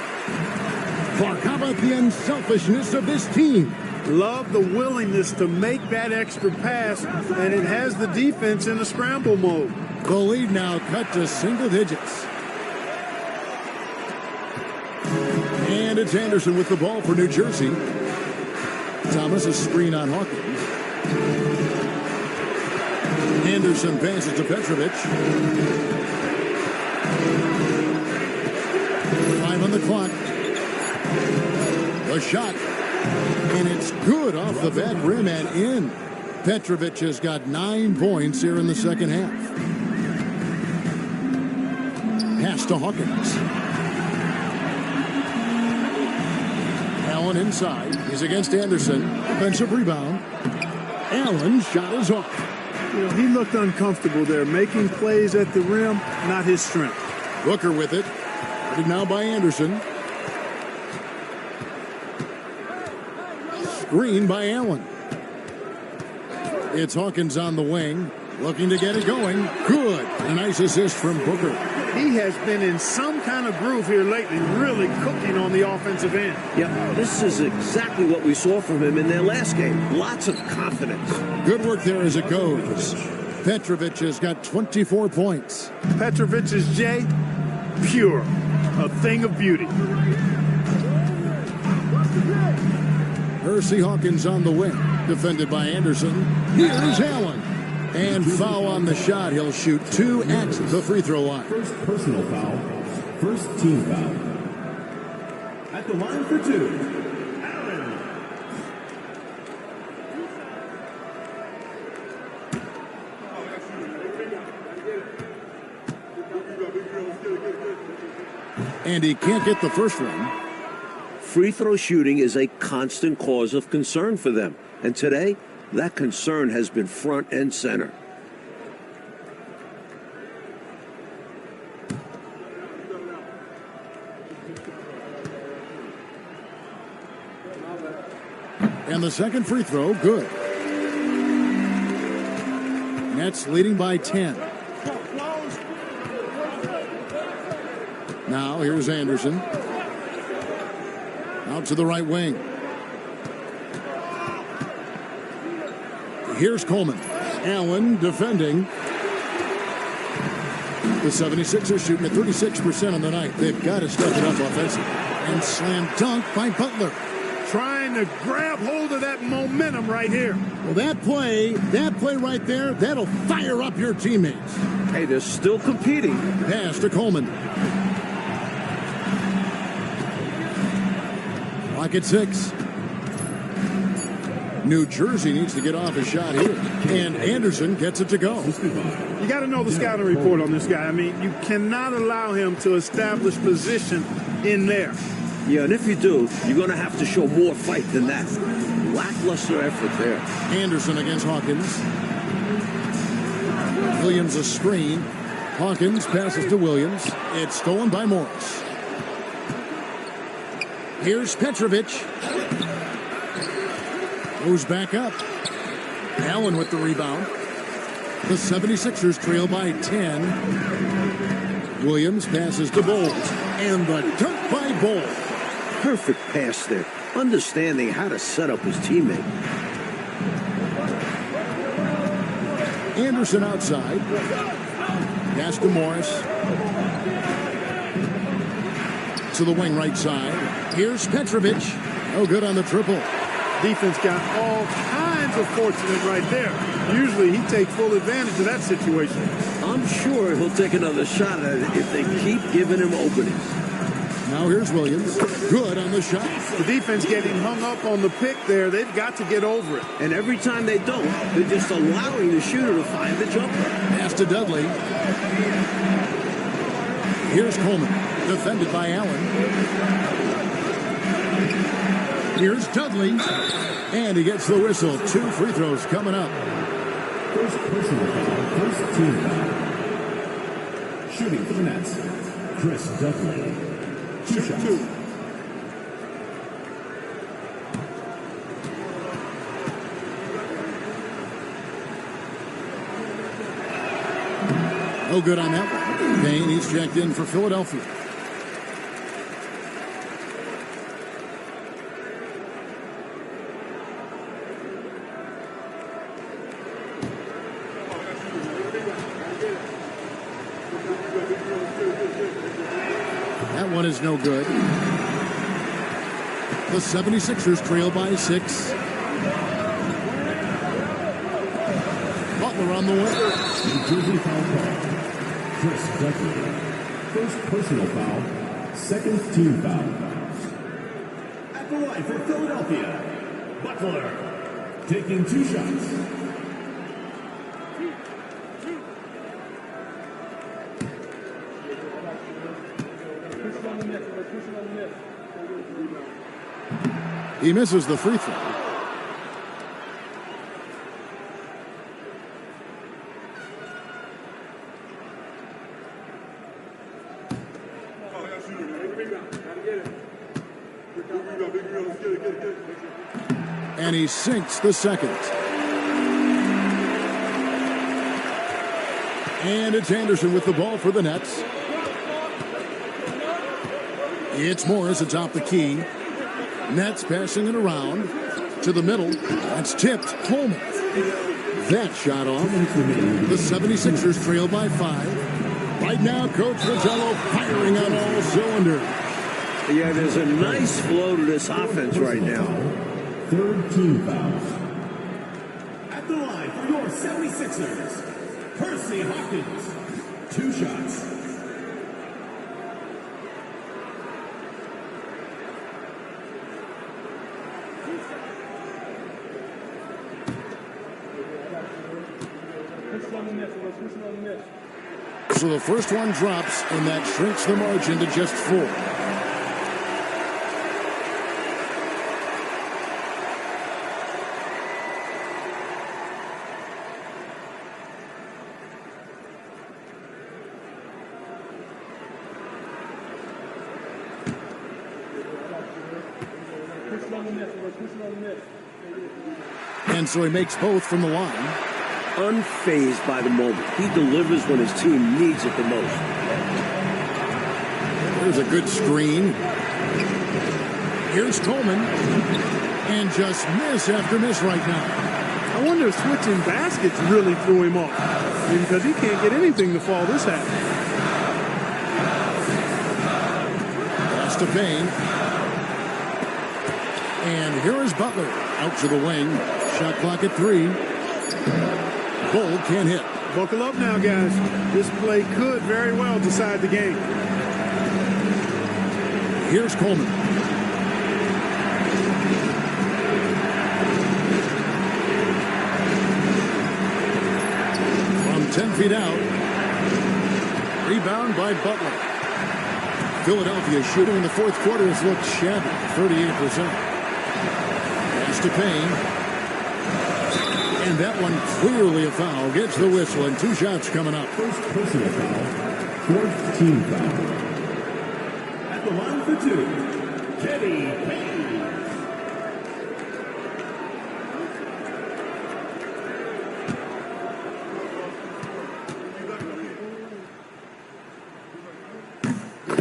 Clark, how about the unselfishness of this team? Love the willingness to make that extra pass, and it has the defense in a scramble mode. The lead now cut to single digits. And it's Anderson with the ball for New Jersey. Thomas, a screen on Hawkins. Anderson passes to Petrovic. 5 on the clock. The shot. And it's good off the back rim and in. Petrovic has got 9 points here in the second half. Pass to Hawkins. Allen inside. He's against Anderson. Offensive rebound. Allen's shot is off. You know, he looked uncomfortable there, making plays at the rim, not his strength. Booker with it. Guarded now by Anderson. Screen by Allen. It's Hawkins on the wing, looking to get it going. Good. A nice assist from Booker. He has been in some kind of groove here lately, really cooking on the offensive end. Yeah, this is exactly what we saw from him in their last game. Lots of confidence. Good work there as it goes. Petrovic has got 24 points. Petrovic's J, pure. A thing of beauty. Hersey Hawkins on the wing. Defended by Anderson. Here's Allen. And foul on the shot. He'll shoot 2 at the free throw line. First personal foul. First team foul. At the line for 2. Allen. And he can't get the first one. Free throw shooting is a constant cause of concern for them. And today, that concern has been front and center. And the second free throw, good. Nets leading by 10. Now here's Anderson. Out to the right wing. Here's Coleman. Allen defending. The 76ers shooting at 36% on the night. They've got to step it up offensively. And slam dunk by Butler. Trying to grab hold of that momentum right here. Well, that play right there, that'll fire up your teammates. Hey, they're still competing. Pass to Coleman. Clock at 6. New Jersey needs to get off a shot here. And Anderson gets it to go. You got to know the scouting report on this guy. I mean, you cannot allow him to establish position in there. Yeah, and if you do, you're going to have to show more fight than that. Lackluster effort there. Anderson against Hawkins. Williams a screen. Hawkins passes to Williams. It's stolen by Morris. Here's Petrovic. Goes back up. Allen with the rebound. The 76ers trail by 10. Williams passes to Bowles. And the dunk by Bowles. Perfect pass there. Understanding how to set up his teammate. Anderson outside. Pass to Morris. To the wing right side. Here's Petrovic. Oh, good on the triple. Defense got all kinds of fortunate right there. Usually he takes full advantage of that situation. I'm sure he'll take another shot at it if they keep giving him openings. Now here's Williams. Good on the shot. The defense getting hung up on the pick there. They've got to get over it. And every time they don't, they're just allowing the shooter to find the jumper. Pass to Dudley. Here's Coleman. Defended by Allen. Here's Dudley. And he gets the whistle. 2 free throws coming up. First personal foul. First team foul. Shooting for the Nets. Chris Dudley. 2 shots. No good on that one. Payne, he's checked in for Philadelphia. That one is no good. The 76ers trail by 6. Butler on the wing. New Jersey foul call. Chris Dudley. First personal foul. Second team foul. At the line for Philadelphia, Butler. Taking 2 shots. He misses the free throw. And he sinks the second. And it's Anderson with the ball for the Nets. It's Morris atop the key. Nets passing it around to the middle. That's tipped. Coleman. That shot off. The 76ers trail by 5. Right now, Coach Vitello firing on all cylinders. Yeah, there's a nice flow to this offense right now. Third team foul. At the line for your 76ers, Percy Hawkins. 2 shots. So the first one drops, and that shrinks the margin to just 4. And so he makes both from the line. Unfazed by the moment. He delivers when his team needs it the most. There's a good screen. Here's Coleman. And just miss after miss right now. I wonder if switching baskets really threw him off. Because he can't get anything to fall this half. Pass to Payne. And here is Butler. Out to the wing. Shot clock at 3. Bull can't hit. Buckle up now, guys. This play could very well decide the game. Here's Coleman. From 10 feet out. Rebound by Butler. Philadelphia shooting in the fourth quarter has looked shabby. 38%. Pass to Payne. And that one clearly a foul. Gets the whistle and 2 shots coming up. First personal foul. Fourth team foul. At the line for 2, Kenny Payne.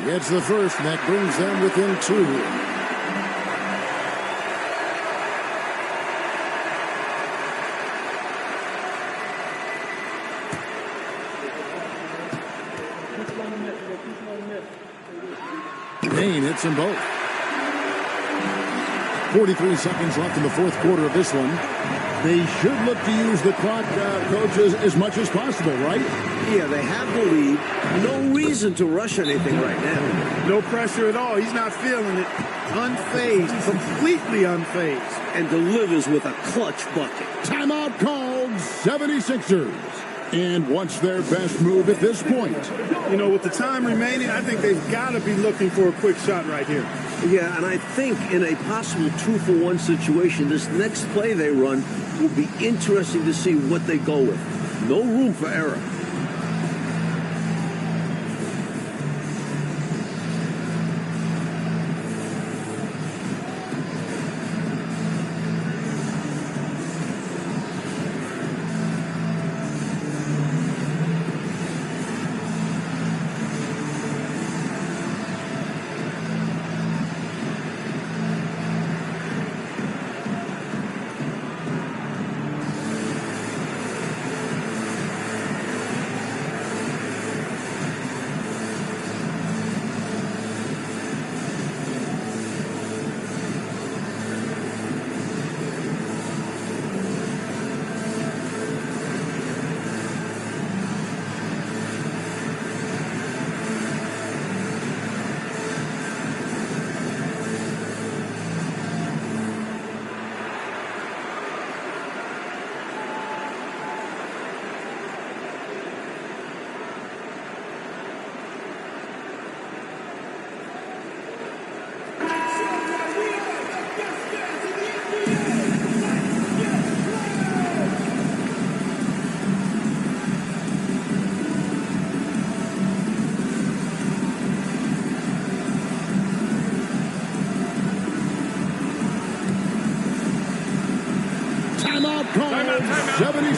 Gets the first, and that brings them within 2. Payne hits them both. 43 seconds left in the fourth quarter of this one. They should look to use the clock, coaches, as much as possible, right? Yeah, they have the lead. No reason to rush anything right now. No pressure at all. He's not feeling it. Unfazed. Completely unfazed. And delivers with a clutch bucket. Timeout called. 76ers. And what's their best move at this point? You know, with the time remaining, I think they've got to be looking for a quick shot right here. Yeah, and I think in a possible 2-for-1 situation, this next play they run will be interesting to see what they go with. No room for error.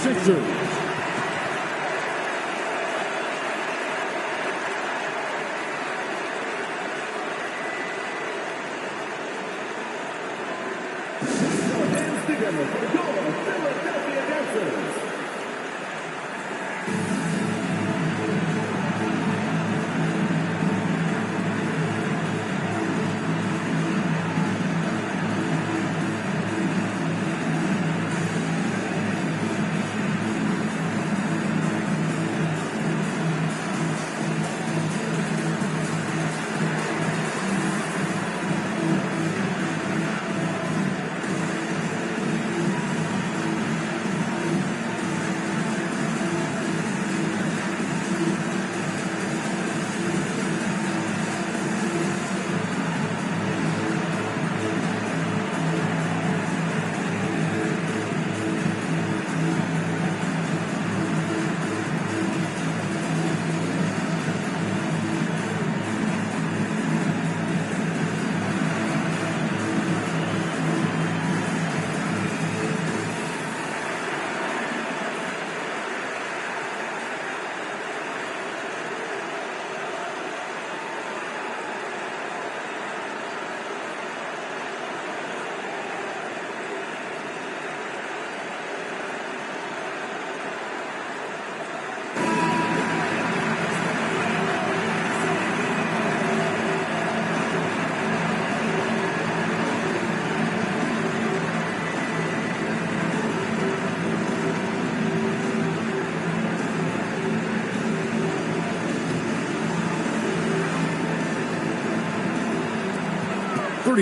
76ers. Hands together for your Philadelphia Dancers.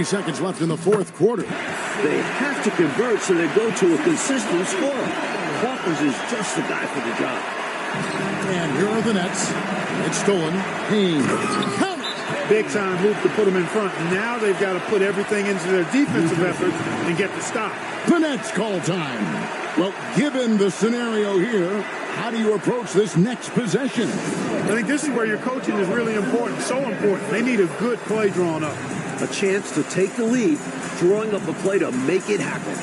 Seconds left in the fourth quarter. They have to convert so they go to a consistent score. Hawkins is just the guy for the job. And here are the Nets. It's stolen. Haynes. Count. Big time move to put them in front. Now they've got to put everything into their defensive efforts and get the stop. The Nets call time. Well, given the scenario here, how do you approach this next possession? I think this is where your coaching is really important, so important. They need a good play drawn up. A chance to take the lead, drawing up a play to make it happen.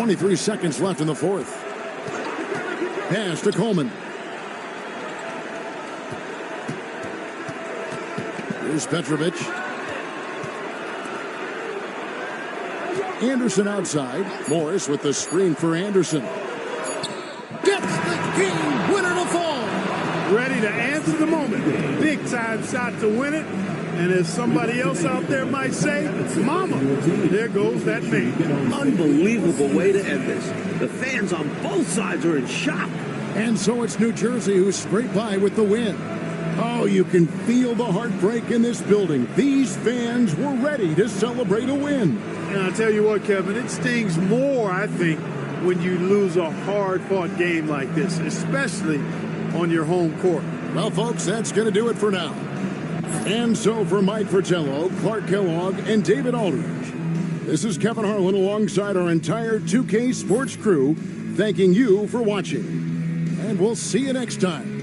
.23 seconds left in the fourth. Pass to Coleman. Here's Petrovic. Anderson outside. Morris with the screen for Anderson. Gets the game winner to fall. Ready to answer the moment. Big time shot to win it. And as somebody else out there might say, mama, there goes that man. Unbelievable way to end this. The fans on both sides are in shock. And so it's New Jersey who scraped by with the win. Oh, you can feel the heartbreak in this building. These fans were ready to celebrate a win. And I'll tell you what, Kevin, it stings more, I think, when you lose a hard-fought game like this, especially on your home court. Well, folks, that's going to do it for now. And so for Mike Fratello, Clark Kellogg, and David Aldridge, This is Kevin Harlan alongside our entire 2K Sports crew, thanking you for watching. And we'll see you next time.